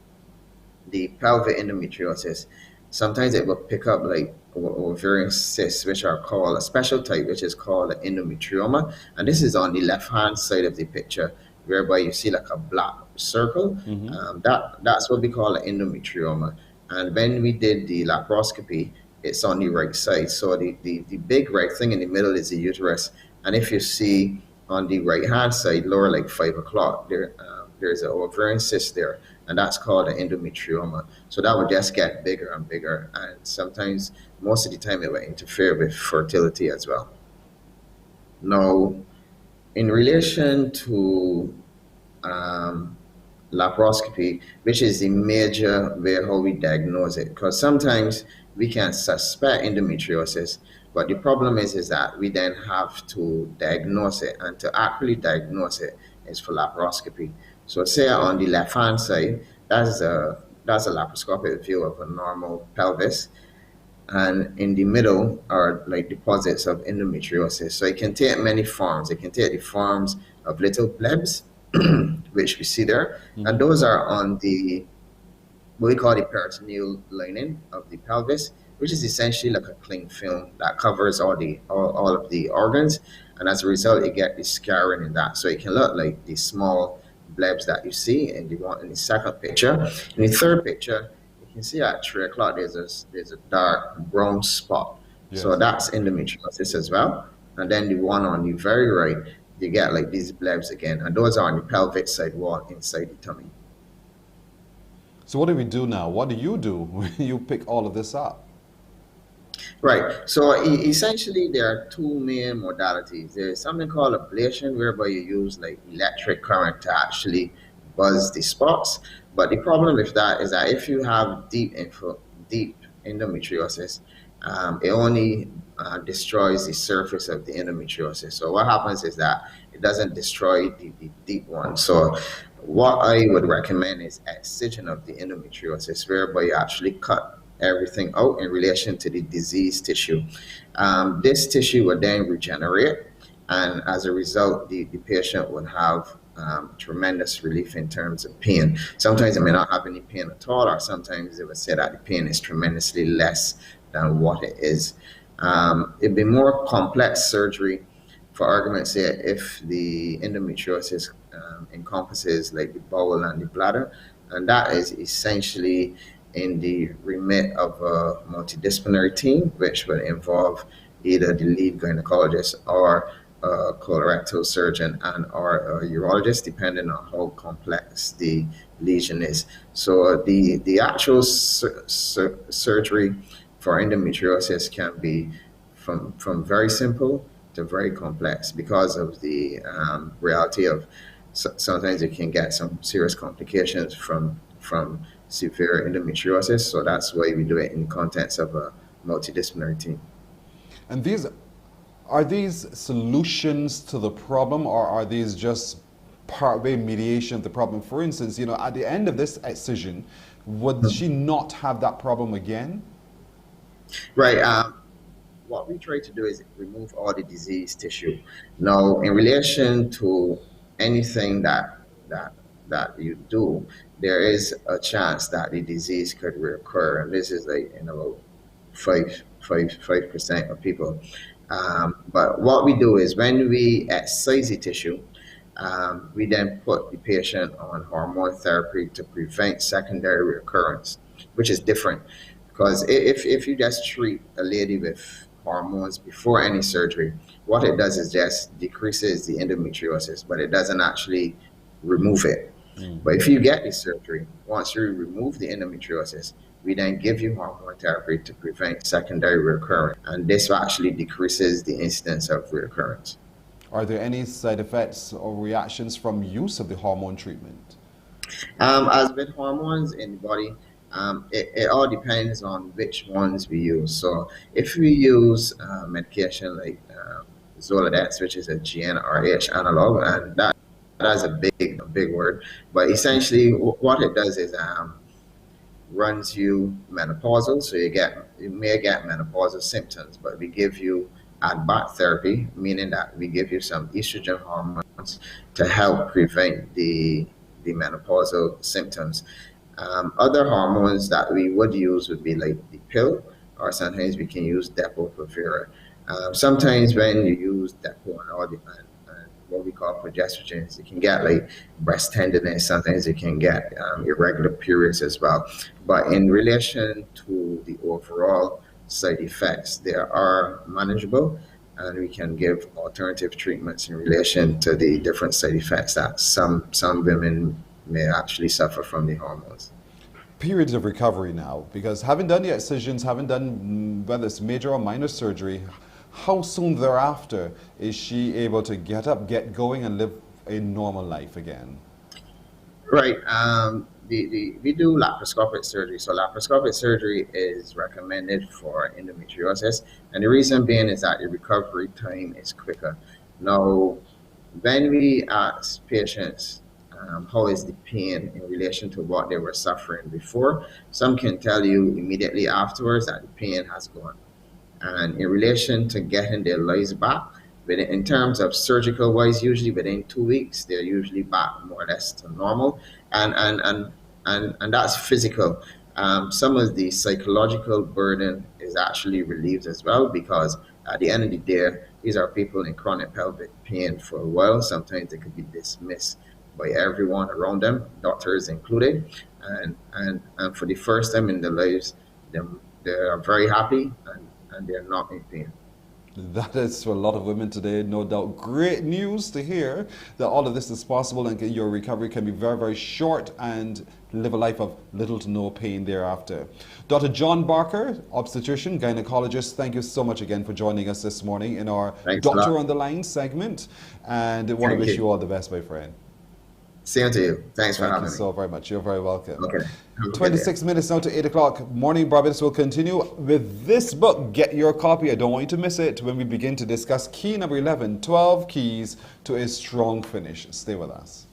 Speaker 6: the pelvic endometriosis. Sometimes it will pick up like ovarian cysts, which are called a special type, which is called an endometrioma. And this is on the left-hand side of the picture, whereby you see like a black circle. That's what we call an endometrioma. And when we did the laparoscopy, it's on the right side. So the big right thing in the middle is the uterus. And if you see on the right-hand side, lower like 5 o'clock, there's an ovarian cyst there, and that's called an endometrioma. So that would just get bigger and bigger, and sometimes, most of the time, it will interfere with fertility as well. Now, in relation to laparoscopy, which is the major way how we diagnose it, because sometimes we can suspect endometriosis, but the problem is that we then have to diagnose it, and to accurately diagnose it is for laparoscopy. So say on the left-hand side, that's a laparoscopic view of a normal pelvis, and in the middle are like deposits of endometriosis. So it can take many forms. It can take the forms of little blebs, which we see there, and those are on the what we call the peritoneal lining of the pelvis, which is essentially like a cling film that covers all of the organs, and as a result, you get the scarring in that. So it can look like the small blebs that you see in the second picture. In the third picture, you can see at 3 o'clock there's a dark brown spot. Yes. So that's endometriosis as well. And then the one on the very right, you get like these blebs again, and those are on the pelvic side wall inside the tummy.
Speaker 16: So what do we do now? What do you do when you pick all of this up?
Speaker 6: Right. So essentially, there are two main modalities. There's something called ablation, whereby you use like electric current to actually buzz the spots. But the problem with that is that if you have deep endometriosis, it only destroys the surface of the endometriosis. So what happens is that it doesn't destroy the deep one. So what I would recommend is excision of the endometriosis, whereby you actually cut everything out in relation to the diseased tissue. This tissue will then regenerate, and as a result, the patient will have tremendous relief in terms of pain. Sometimes they may not have any pain at all, or sometimes they will say that the pain is tremendously less than what it is. It'd be more complex surgery, for argument's sake, if the endometriosis encompasses like the bowel and the bladder, and that is essentially in the remit of a multidisciplinary team, which will involve either the lead gynecologist or a colorectal surgeon and or a urologist, depending on how complex the lesion is. So the actual surgery for endometriosis can be from very simple to very complex because of the reality of sometimes you can get some serious complications from severe endometriosis. So that's why we do it in the context of a multidisciplinary team.
Speaker 16: And are these solutions to the problem, or are these just partway mediation of the problem? For instance, at the end of this excision, would she not have that problem again?
Speaker 6: Right. What we try to do is remove all the diseased tissue. Now, in relation to anything that you do, there is a chance that the disease could reoccur, and this is like about 5% of people. But what we do is when we excise the tissue, we then put the patient on hormone therapy to prevent secondary recurrence, which is different. Because if you just treat a lady with hormones before any surgery, what it does is just decreases the endometriosis, but it doesn't actually remove it. But if you get the surgery, once you remove the endometriosis, we then give you hormone therapy to prevent secondary recurrence. And this actually decreases the incidence of recurrence.
Speaker 16: Are there any side effects or reactions from use of the hormone treatment?
Speaker 6: As with hormones in the body, it all depends on which ones we use. So if we use medication like Zoladex, which is a GnRH analog, and that's a big word, but essentially what it does is runs you menopausal, so you may get menopausal symptoms, but we give you ad-bac therapy, meaning that we give you some estrogen hormones to help prevent the menopausal symptoms. Other hormones that we would use would be like the pill, or sometimes we can use Depo-Provera. Sometimes when you use Depo and all the what we call progestogens, you can get like breast tenderness. Sometimes you can get irregular periods as well. But in relation to the overall side effects, they are manageable, and we can give alternative treatments in relation to the different side effects that some women may actually suffer from the hormones.
Speaker 16: Periods of recovery now, because having done the excisions, having done whether it's major or minor surgery, how soon thereafter is she able to get up, get going, and live a normal life again?
Speaker 6: Right. We do laparoscopic surgery. So laparoscopic surgery is recommended for endometriosis, and the reason being is that the recovery time is quicker. Now, when we ask patients how is the pain in relation to what they were suffering before, some can tell you immediately afterwards that the pain has gone. And in relation to getting their lives back, in terms of surgical wise, usually within 2 weeks, they're usually back more or less to normal. And that's physical. Some of the psychological burden is actually relieved as well, because at the end of the day, these are people in chronic pelvic pain for a while. Sometimes they could be dismissed by everyone around them, doctors included. And for the first time in their lives, they are very happy and they're not in pain.
Speaker 16: That is for a lot of women today, no doubt. Great news to hear that all of this is possible and your recovery can be very, very short and live a life of little to no pain thereafter. Dr. John Barker, obstetrician, gynecologist, thank you so much again for joining us this morning in our Doctor on the Line segment. And I want to wish you all the best, my friend.
Speaker 6: Same to you. Thanks for having me.
Speaker 16: Thank you so very much. You're very welcome.
Speaker 6: Okay.
Speaker 16: 26 minutes now to 8 o'clock. Morning Barbados will continue with this book. Get your copy. I don't want you to miss it when we begin to discuss key number 11, 12 keys to a strong finish. Stay with us.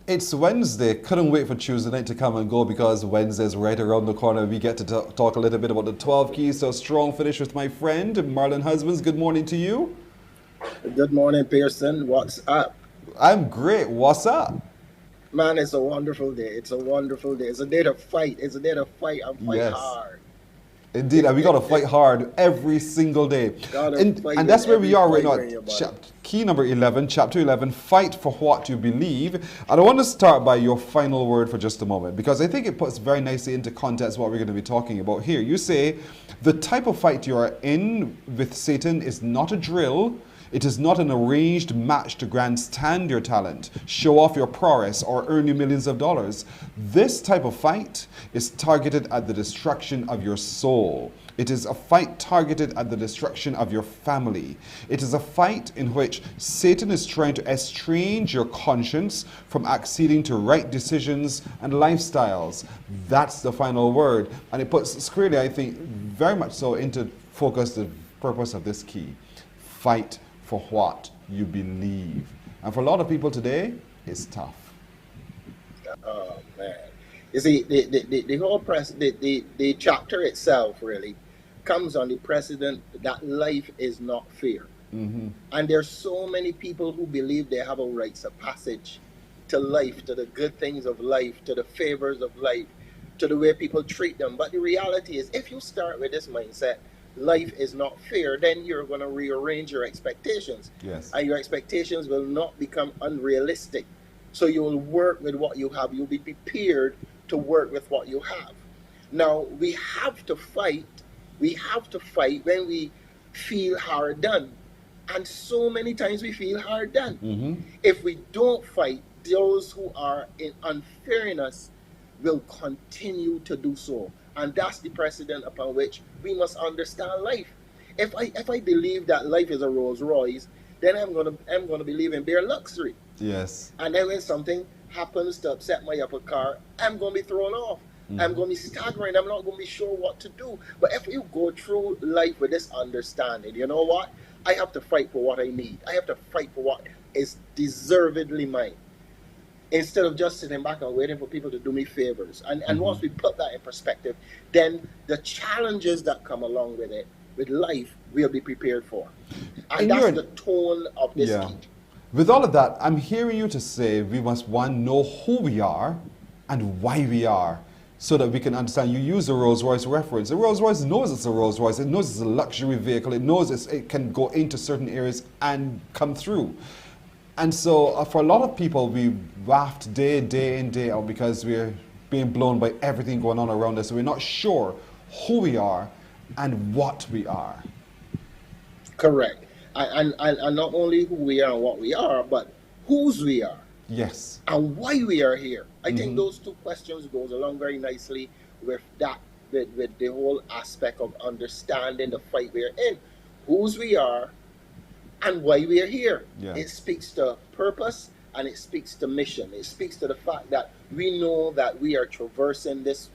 Speaker 16: It's Wednesday. Couldn't wait for Tuesday night to come and go because Wednesday's right around the corner. We get to talk a little bit about the 12 keys to a strong finish with my friend, Marlon Husbands. Good morning to you.
Speaker 7: Good morning, Pearson. What's up?
Speaker 16: I'm great. What's up?
Speaker 7: Man, it's a wonderful day. It's a wonderful day. It's a day to fight. It's a day to fight and fight hard.
Speaker 16: Indeed, and we got to fight hard every single day. And that's where we are right now. Key number 11, chapter 11, fight for what you believe. And I want to start by your final word for just a moment, because I think it puts very nicely into context what we're going to be talking about here. You say, the type of fight you are in with Satan is not a drill. It is not an arranged match to grandstand your talent, show off your prowess, or earn you millions of dollars. This type of fight is targeted at the destruction of your soul. It is a fight targeted at the destruction of your family. It is a fight in which Satan is trying to estrange your conscience from acceding to right decisions and lifestyles. That's the final word. And it puts squarely, I think, very much so into focus the purpose of this key. Fight for what you believe. And for a lot of people today, it's tough.
Speaker 7: Oh man. You see, the whole the chapter itself really comes on the precedent that life is not fair.
Speaker 16: Mm-hmm.
Speaker 7: And there's so many people who believe they have a rites of passage to life, to the good things of life, to the favors of life, to the way people treat them. But the reality is, if you start with this mindset, life is not fair, then you're going to rearrange your expectations.
Speaker 16: Yes.
Speaker 7: And your expectations will not become unrealistic. So you will work with what you have. You'll be prepared to work with what you have. Now, we have to fight. We have to fight when we feel hard done. And so many times we feel hard done.
Speaker 16: Mm-hmm.
Speaker 7: If we don't fight, those who are in unfairness will continue to do so. And that's the precedent upon which we must understand life. If I believe that life is a Rolls Royce, then I'm gonna believe in bare luxury.
Speaker 16: Yes.
Speaker 7: And then when something happens to upset my upper car, I'm gonna be thrown off. I'm gonna be staggering. I'm not gonna be sure what to do. But if you go through life with this understanding, you know what? I have to fight for what I need. I have to fight for what is deservedly mine, instead of just sitting back and waiting for people to do me favors. And once we put that in perspective, then the challenges that come along with it, with life, we'll be prepared for. And that's the tone of this key.
Speaker 16: With all of that, I'm hearing you to say we must, one, know who we are and why we are, so that we can understand. You use the Rolls Royce reference. The Rolls Royce knows it's a Rolls Royce. It knows it's a luxury vehicle. It knows it can go into certain areas and come through. And so for a lot of people, we waft day in, day out, because we're being blown by everything going on around us. So we're not sure who we are and what we are.
Speaker 7: Correct. And not only who we are and what we are, but whose we are.
Speaker 16: Yes.
Speaker 7: And why we are here. I think those two questions goes along very nicely with that, with the whole aspect of understanding the fight we're in. Whose we are and why we are here.
Speaker 16: Yeah.
Speaker 7: It speaks to purpose and it speaks to mission. It speaks to the fact that we know that we are traversing this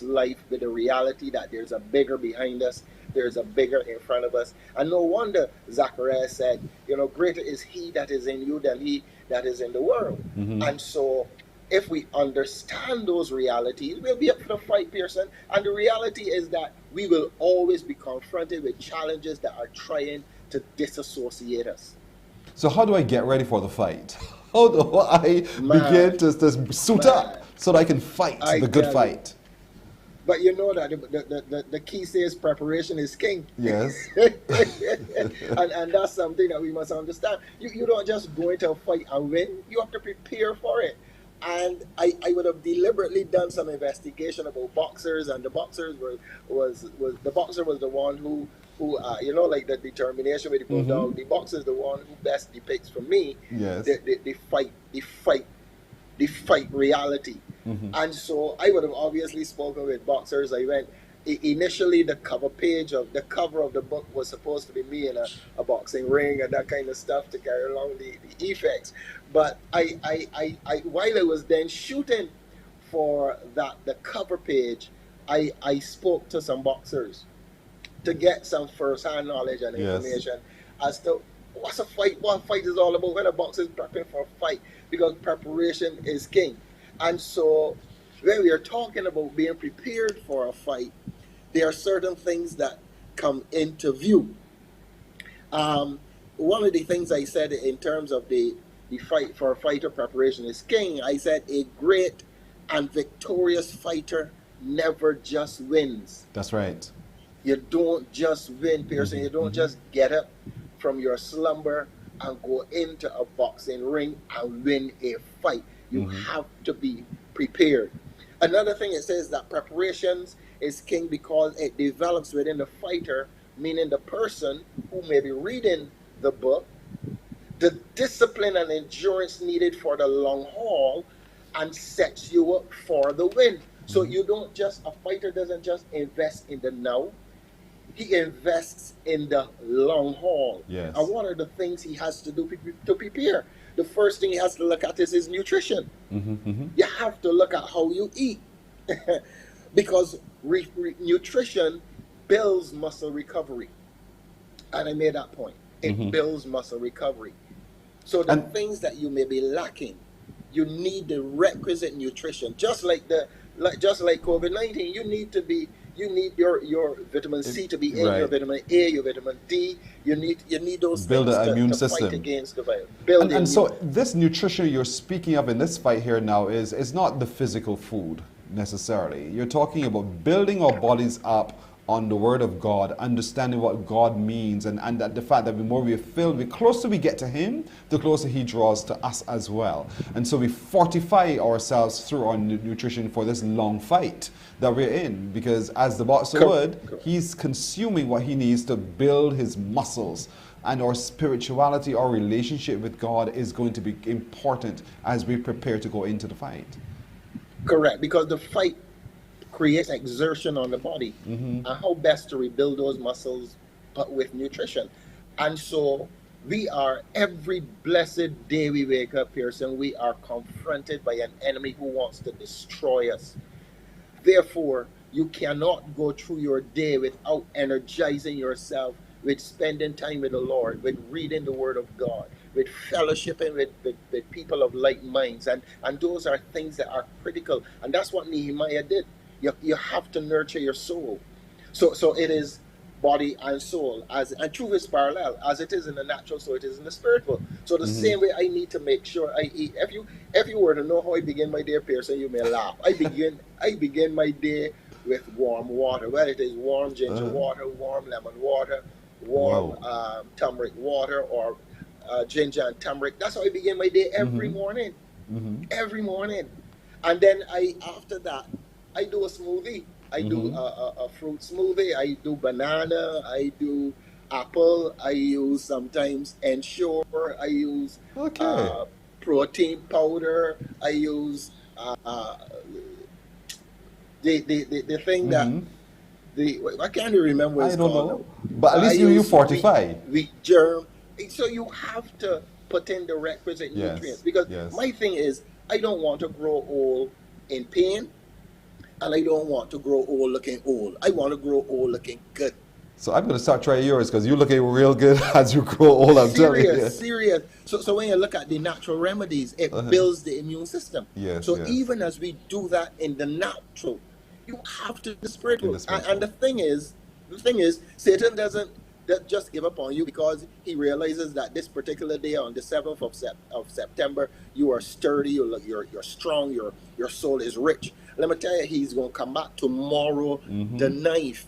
Speaker 7: life with the reality that there's a bigger behind us, there's a bigger in front of us. And no wonder Zachariah said, greater is he that is in you than he that is in the world. And so if we understand those realities, we'll be up for the fight, Pearson. And the reality is that we will always be confronted with challenges that are trying to disassociate us.
Speaker 16: So how do I get ready for the fight? How do I begin to suit up so that I can fight the good fight?
Speaker 7: But you know that the key says preparation is king.
Speaker 16: Yes.
Speaker 7: and that's something that we must understand. You don't just go into a fight and win. You have to prepare for it. And I would have deliberately done some investigation about boxers, and the boxer was the one who like the determination with the bulldog. The boxer is the one who best depicts for me the fight reality. And so I would have obviously spoken with boxers. I went initially the cover of the book was supposed to be me in a boxing ring and that kind of stuff to carry along the effects. But I while I was then shooting for the cover page, I spoke to some boxers to get some first-hand knowledge and information as to what a fight is all about, when a boxer is prepping for a fight, because preparation is king. And so when we are talking about being prepared for a fight, there are certain things that come into view. One of the things I said in terms of the fight for a fighter, preparation is king. I said a great and victorious fighter never just wins.
Speaker 16: That's right.
Speaker 7: You don't just win, Pearson. You don't just get up from your slumber and go into a boxing ring and win a fight. You have to be prepared. Another thing, it says that preparations is king because it develops within the fighter, meaning the person who may be reading the book, the discipline and endurance needed for the long haul, and sets you up for the win. So a fighter doesn't just invest in the now, he invests in the long haul.
Speaker 16: Yes.
Speaker 7: And what are the things he has to do to prepare? The first thing he has to look at is his nutrition. You have to look at how you eat because nutrition builds muscle recovery. And I made that point. It builds muscle recovery. So the things that you may be lacking, you need the requisite nutrition. Just like COVID-19, you need your vitamin C to be in, your vitamin A, your vitamin D. You need those
Speaker 16: build
Speaker 7: things
Speaker 16: an immune
Speaker 7: to
Speaker 16: system.
Speaker 7: fight against the virus.
Speaker 16: And so this nutrition you're speaking of in this fight here now is not the physical food necessarily. You're talking about building our bodies up on the Word of God, understanding what God means, and that the fact that the more we are filled, the closer we get to Him, the closer He draws to us as well. And so we fortify ourselves through our nutrition for this long fight that we're in, because as the boxer would, he's consuming what he needs to build his muscles. And our spirituality, our relationship with God is going to be important as we prepare to go into the fight.
Speaker 7: Correct, because the fight creates exertion on the body, and how best to rebuild those muscles, but with nutrition. And so we are, every blessed day we wake up, Pearson, we are confronted by an enemy who wants to destroy us. Therefore, you cannot go through your day without energizing yourself with spending time with the Lord, with reading the Word of God, with fellowshipping with people of like minds. And those are things that are critical. And that's what Nehemiah did. You have to nurture your soul. So it is body and soul, and truth is parallel. As it is in the natural, so it is in the spiritual. So the same way I need to make sure I eat. If you were to know how I begin my day, Pearson, you may laugh. I begin my day with warm water, whether it is warm ginger water, warm lemon water, warm turmeric water, or ginger and turmeric. That's how I begin my day every morning. Every morning. And then after that, I do a smoothie. I do a fruit smoothie. I do banana. I do apple. I use sometimes Ensure. I use protein powder. I use the thing that I can't even remember what it's called. I don't know.
Speaker 16: But at least you fortify.
Speaker 7: Wheat germ. So you have to put in the requisite nutrients, because my thing is, I don't want to grow old in pain. And I don't want to grow old looking old. I want to grow old looking good. So
Speaker 16: I'm going to start trying yours, because you're looking real good as you grow old. I'm telling you.
Speaker 7: Serious. So when you look at the natural remedies, it builds the immune system. Even as we do that in the natural, you have to do the spiritual. And the thing is, Satan doesn't just give up on you because he realizes that this particular day, on the 7th of September, you are sturdy, you're strong, your soul is rich. Let me tell you, he's going to come back tomorrow, the 9th.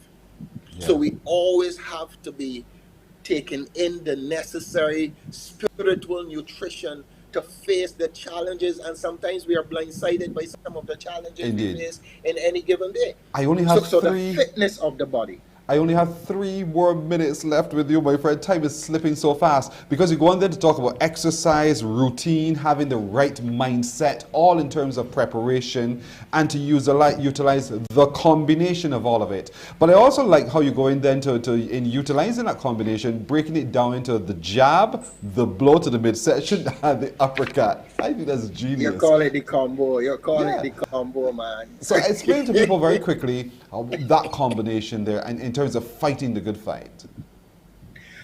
Speaker 7: So we always have to be taking in the necessary spiritual nutrition to face the challenges, and sometimes we are blindsided by some of the challenges we face in any given day.
Speaker 16: I only have
Speaker 7: so the fitness of the body.
Speaker 16: I only have 3 more minutes left with you, my friend. Time is slipping so fast because you go on there to talk about exercise, routine, having the right mindset, all in terms of preparation, and to utilize the combination of all of it. But I also like how you go in then in utilizing that combination, breaking it down into the jab, the blow to the midsection, and the uppercut. I think that's genius.
Speaker 7: You call it the combo. You call it the combo, man.
Speaker 16: So explain to people very quickly that combination there, and in terms of fighting the good fight.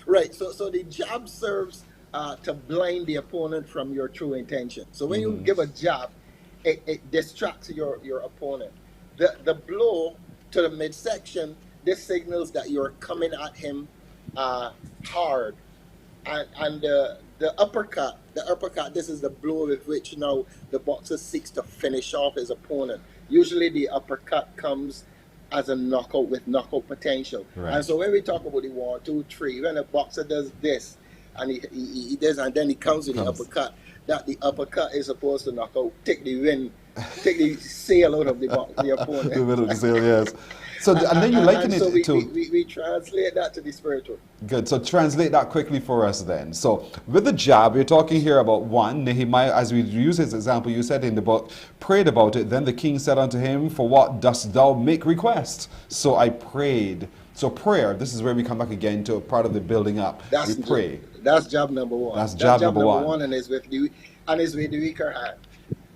Speaker 7: Right. So the jab serves to blind the opponent from your true intention. So when you give a jab, it distracts your opponent. The blow to the midsection, this signals that you're coming at him hard, and the uppercut, this is the blow with which now the boxer seeks to finish off his opponent. Usually the uppercut comes as a knockout with knockout potential.
Speaker 16: Right.
Speaker 7: And so when we talk about the 1, 2, 3, when a boxer does this and he does, and then he comes with the uppercut, that the uppercut is supposed to knock out, take the sail out of the opponent.
Speaker 16: The middle of the sail, yes. So and then you liken it
Speaker 7: so
Speaker 16: to...
Speaker 7: we translate that to the spiritual.
Speaker 16: Good. So translate that quickly for us then. So with the jab, you're talking here about one, Nehemiah, as we use his example, you said in the book, prayed about it. Then the king said unto him, for what dost thou make request? So I prayed. So prayer, this is where we come back again to a part of the building up. We pray.
Speaker 7: That's jab number 1.
Speaker 16: That's jab number one.
Speaker 7: And is with the weaker hand.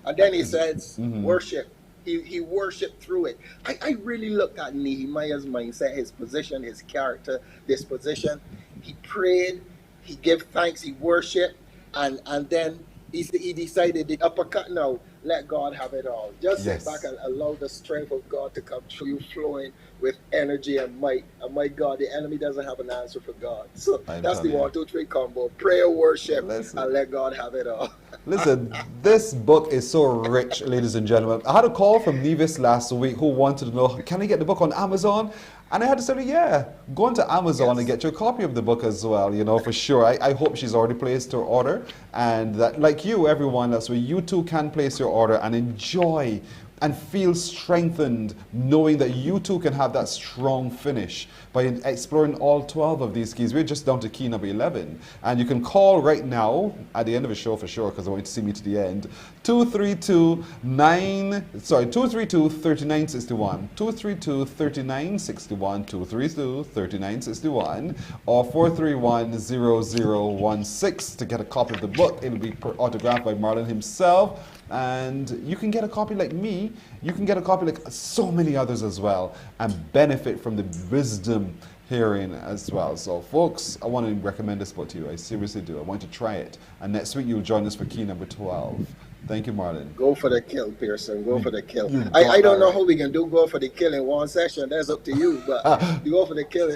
Speaker 7: And then he says, worship. He worshipped through it. I really looked at Nehemiah's mindset, his position, his character, disposition. He prayed, he gave thanks, he worshiped, and then he decided the uppercut now, let God have it all. Just sit back and allow the strength of God to come through you, flowing with energy and might. And my God, the enemy doesn't have an answer for God. So that's the 1, 2, 3 combo. Prayer, worship, and let God have it all.
Speaker 16: Listen, this book is so rich, ladies and gentlemen. I had a call from Nevis last week who wanted to know, can I get the book on Amazon? And I had to say, yeah, go onto Amazon and get your copy of the book as well, you know, for sure. I hope she's already placed her order, and that, like you, everyone, that's where you too can place your order and enjoy and feel strengthened knowing that you too can have that strong finish by exploring all 12 of these keys. We're just down to key number 11. And you can call right now at the end of the show for sure, because I want you to see me to the end. 232-3961, 232-3961, 232-3961, or 431-0016 to get a copy of the book. It'll be autographed by Marlon himself. And you can get a copy like me, you can get a copy like so many others as well, and benefit from the wisdom herein as well. So folks, I want to recommend this book to you. I seriously do. I want you to try it. And next week you'll join us for key number 12. Thank you, Marlon.
Speaker 7: Go for the kill, Pearson. Go for the kill. I don't know how we can go for the kill in one session. That's up to you. But you go for the kill.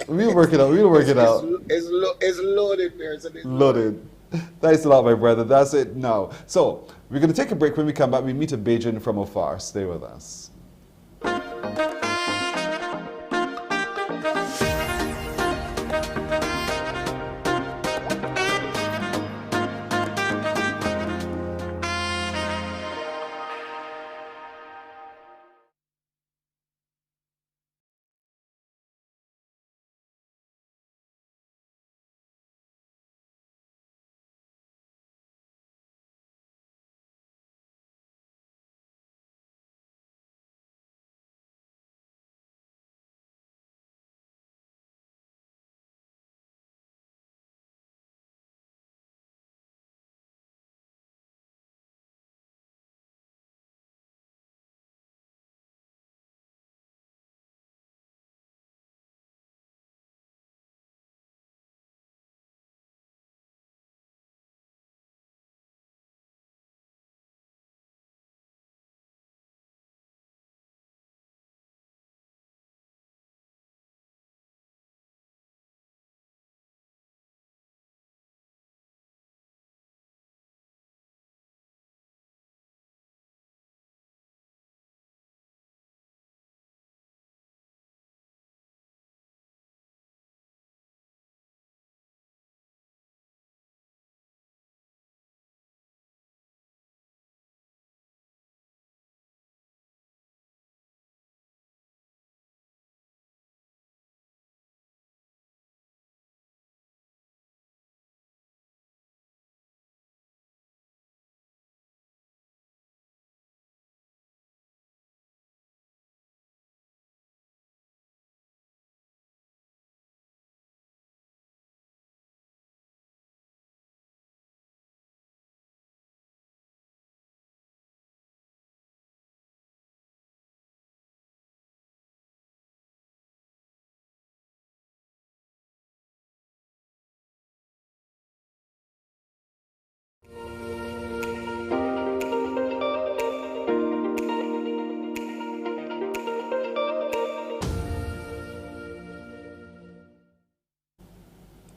Speaker 16: We'll work it out. We'll work it out.
Speaker 7: It's loaded, Pearson. It's
Speaker 16: loaded. Thanks a lot, my brother. That's it now. So we're going to take a break. When we come back, we meet a Bajan from afar. Stay with us.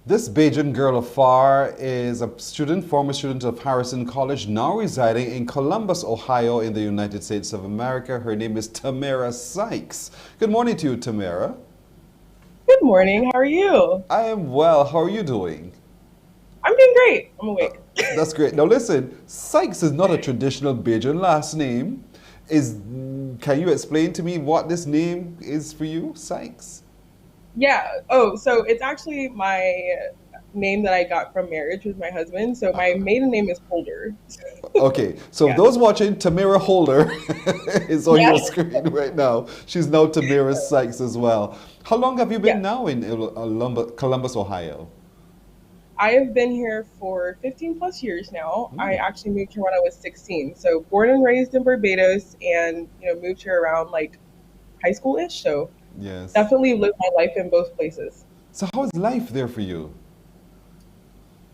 Speaker 16: This Bajan girl afar is a student, former student of Harrison College, now residing in Columbus, Ohio in the United States of America. Her name is Tamara Sykes. Good morning to you, Tamara.
Speaker 8: Good morning. How are you?
Speaker 16: I am well. How are you doing?
Speaker 8: I'm doing great. I'm awake.
Speaker 16: That's great. Now listen, Sykes is not a traditional Bajan last name. Can you explain to me what this name is for you, Sykes?
Speaker 8: Yeah. Oh, so it's actually my name that I got from marriage with my husband. So my maiden name is Holder.
Speaker 16: Okay, so
Speaker 8: Yeah.
Speaker 16: those watching, Tamara Holder is on your screen right now. She's now Tamara Sykes as well. How long have you been now in Columbus, Ohio?
Speaker 8: I have been here for 15 plus years now. I actually moved here when I was 16. So born and raised in Barbados, and moved here around like high school-ish. So
Speaker 16: Yes.
Speaker 8: definitely lived my life in both places.
Speaker 16: So how is life there for you?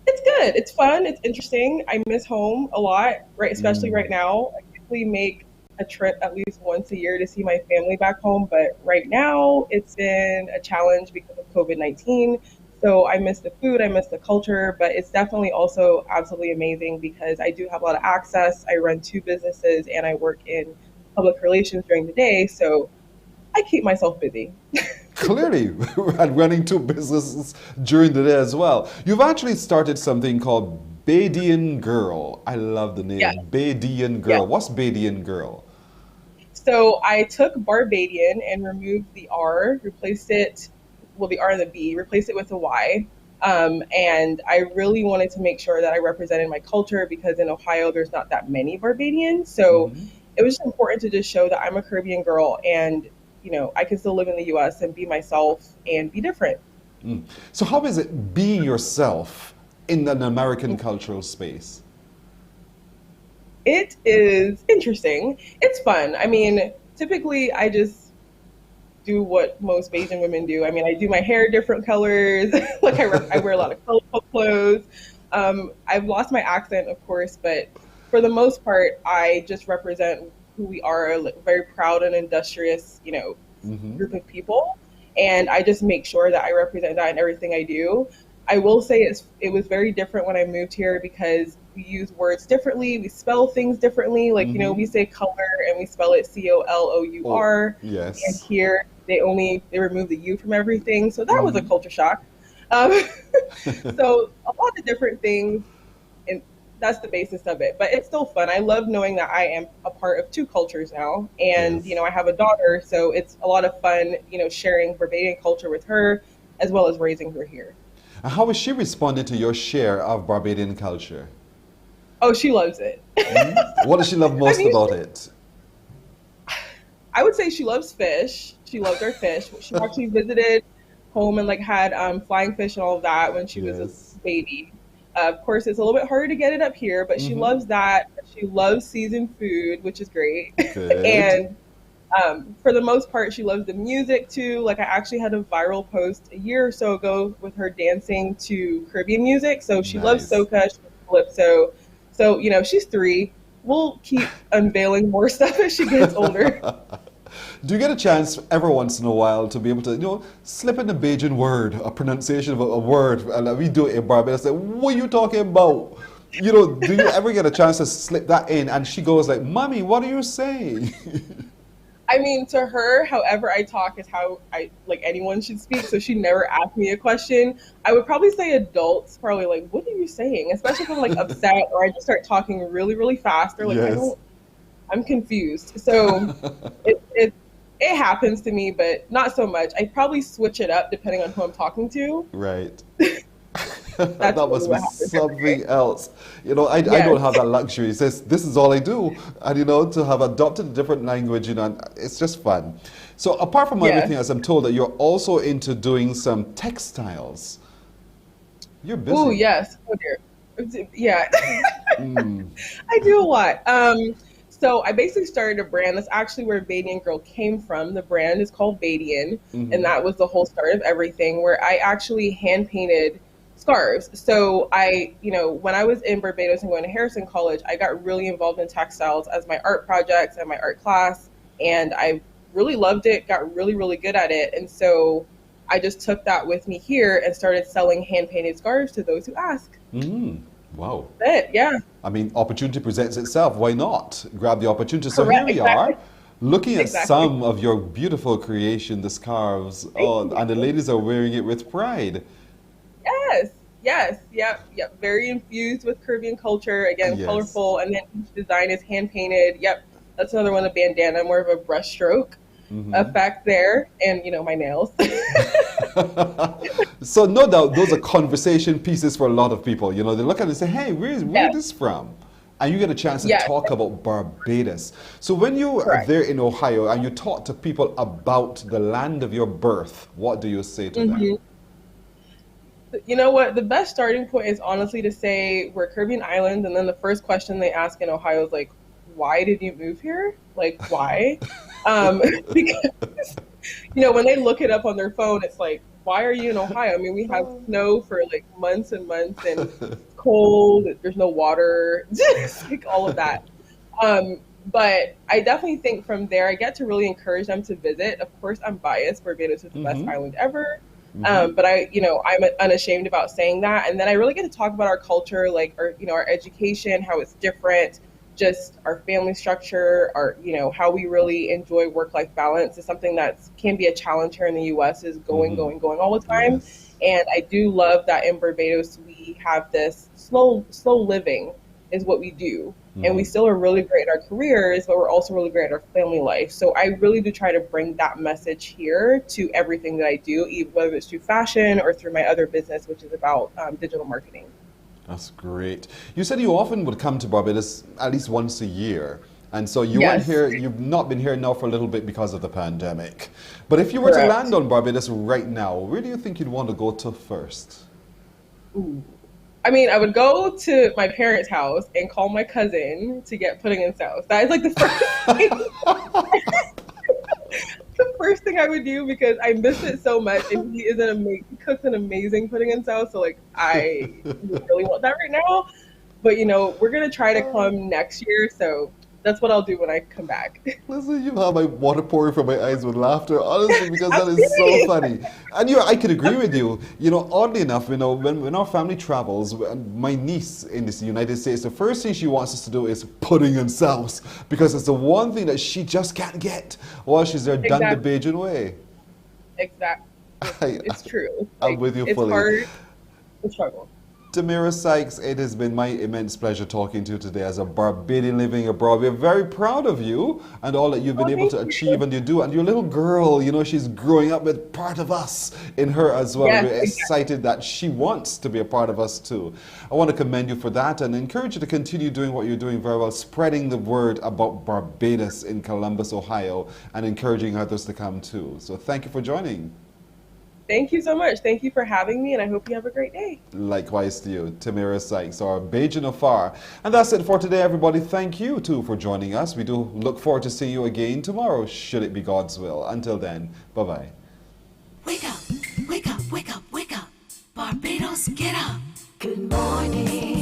Speaker 8: It's good. It's fun. It's interesting. I miss home a lot, right? Especially right now. I usually make a trip at least once a year to see my family back home. But right now, it's been a challenge because of COVID-19. So I miss the food, I miss the culture, but it's definitely also absolutely amazing because I do have a lot of access. I run 2 businesses and I work in public relations during the day. So I keep myself busy.
Speaker 16: Clearly, and running 2 businesses during the day as well. You've actually started something called Barbadian Girl. I love the name.
Speaker 8: Yes.
Speaker 16: Barbadian Girl.
Speaker 8: Yes.
Speaker 16: What's Barbadian Girl?
Speaker 8: So I took Barbadian and removed the R, replaced it, well, the R and the B, replaced it with a Y. And I really wanted to make sure that I represented my culture because in Ohio, there's not that many Barbadians. So it was just important to just show that I'm a Caribbean girl and, I can still live in the US and be myself and be different.
Speaker 16: So how is it being yourself in an American cultural space?
Speaker 8: It is interesting. It's fun. I mean, typically I just do what most Asian women do. I mean, I do my hair different colors. Like I wear a lot of colorful clothes. I've lost my accent, of course, but for the most part, I just represent who we are, a very proud and industrious, group of people. And I just make sure that I represent that in everything I do. I will say it was very different when I moved here because we use words differently. We spell things differently. Like, we say color and we spell it COLOUR.
Speaker 16: Yes.
Speaker 8: And here they remove the U from everything. So that was a culture shock. So a lot of different things, and that's the basis of it. But it's still fun. I love knowing that I am a part of 2 cultures now. And, I have a daughter, so it's a lot of fun, sharing Barbadian culture with her as well as raising her here.
Speaker 16: How is she responding to your share of Barbadian culture?
Speaker 8: Oh, she loves it.
Speaker 16: What does she love most about it?
Speaker 8: I would say she loves fish. She loves our fish. She actually visited home and had flying fish and all of that when she was a baby. Of course, it's a little bit harder to get it up here, but she loves that. She loves seasoned food, which is great. And for the most part, she loves the music too. Like I actually had a viral post a year or so ago with her dancing to Caribbean music. So she loves soca, she loves calypso. So, she's 3. We'll keep unveiling more stuff as she gets older.
Speaker 16: Do you get a chance every once in a while to be able to, slip in a Bajan word, a pronunciation of a word, and we do it in Barbados, like, what are you talking about? Do you ever get a chance to slip that in? And she goes like, Mommy, what are you saying?
Speaker 8: I mean, to her, however I talk is how anyone should speak. So she never asked me a question. I would probably say adults probably like, what are you saying? Especially if I'm upset or I just start talking really, really fast or I'm confused. So it happens to me, but not so much. I probably switch it up depending on who I'm talking to.
Speaker 16: Right. That must be something else. I don't have that luxury. It says, this is all I do. And, to have adopted a different language, and it's just fun. So apart from everything else, I'm told that you're also into doing some textiles. You're busy.
Speaker 8: Oh, yes. Oh, dear. Yeah. I do a lot. So I basically started a brand. That's actually where Barbadian Girl came from. The brand is called Barbadian, and that was the whole start of everything, where I actually hand painted scarves. So when I was in Barbados and going to Harrison College, I got really involved in textiles as my art projects and my art class, and I really loved it, got really, really good at it. And so I just took that with me here and started selling hand-painted scarves to those who ask.
Speaker 16: Wow.
Speaker 8: That's it, yeah.
Speaker 16: I mean, opportunity presents itself. Why not grab the opportunity? So
Speaker 8: Correct,
Speaker 16: here we are, looking at
Speaker 8: Exactly.
Speaker 16: some of your beautiful creation, the scarves. And the ladies are wearing it with pride.
Speaker 8: Yes, yep. Very infused with Caribbean culture. Again,
Speaker 16: Yes.
Speaker 8: colorful, and then each design is hand-painted. Yep, that's another one, a bandana, more of a brushstroke effect there, and my nails.
Speaker 16: So no doubt those are conversation pieces for a lot of people. They look at it and say, hey, where is this from? And you get a chance to talk about Barbados. So when you are there in Ohio and you talk to people about the land of your birth, what do you say to them?
Speaker 8: You know what? The best starting point is honestly to say we're Caribbean islands, and then the first question they ask in Ohio is like, why did you move here? Like, why? Because, when they look it up on their phone, it's like, why are you in Ohio? I mean, we have snow for like months and months, and it's cold, there's no water, just like all of that. But I definitely think from there, I get to really encourage them to visit. Of course, I'm biased. Barbados is the best island ever. But I'm unashamed about saying that. And then I really get to talk about our culture, like our education, how it's different, just our family structure, our, how we really enjoy work-life balance is something that can be a challenge here in the U.S. is going all the time. Yes. And I do love that in Barbados, we have this slow living is what we do. And we still are really great in our careers, but we're also really great at our family life. So I really do try to bring that message here to everything that I do, even whether it's through fashion or through my other business, which is about digital marketing.
Speaker 16: That's great. You said you often would come to Barbados at least once a year. And so you weren't here, you've not been here now for a little bit because of the pandemic. But if you were to land on Barbados right now, where do you think you'd want to go to first?
Speaker 8: I mean, I would go to my parents' house and call my cousin to get pudding and sauce. That is like the first thing. The first thing I would do because I miss it so much, and he cooks an amazing pudding and sauce. So like, I really want that right now. But we're gonna try to come next year. So that's what I'll do when I come back.
Speaker 16: Listen, you have my water pouring from my eyes with laughter, honestly, because that is so funny. And I can agree with you. Oddly enough, when our family travels, my niece in the United States, the first thing she wants us to do is pudding and sauce, because it's the one thing that she just can't get while she's there done the Bajan way.
Speaker 8: Exactly. It's true.
Speaker 16: I'm with you fully.
Speaker 8: It's hard to struggle.
Speaker 16: Tamira Sykes, it has been my immense pleasure talking to you today as a Barbadian living abroad. We're very proud of you and all that you've been able to achieve and you do. And your little girl, she's growing up with part of us in her as well. Yes, we're excited that she wants to be a part of us too. I want to commend you for that and encourage you to continue doing what you're doing very well, spreading the word about Barbados in Columbus, Ohio, and encouraging others to come too. So thank you for joining.
Speaker 8: Thank you so much. Thank you for having me, and I hope you have a great day.
Speaker 16: Likewise to you, Tamira Sykes, our Bajan Afar. And that's it for today, everybody. Thank you, too, for joining us. We do look forward to seeing you again tomorrow, should it be God's will. Until then, bye-bye.
Speaker 19: Wake up, wake up, wake up, wake up. Barbados, get up. Good morning.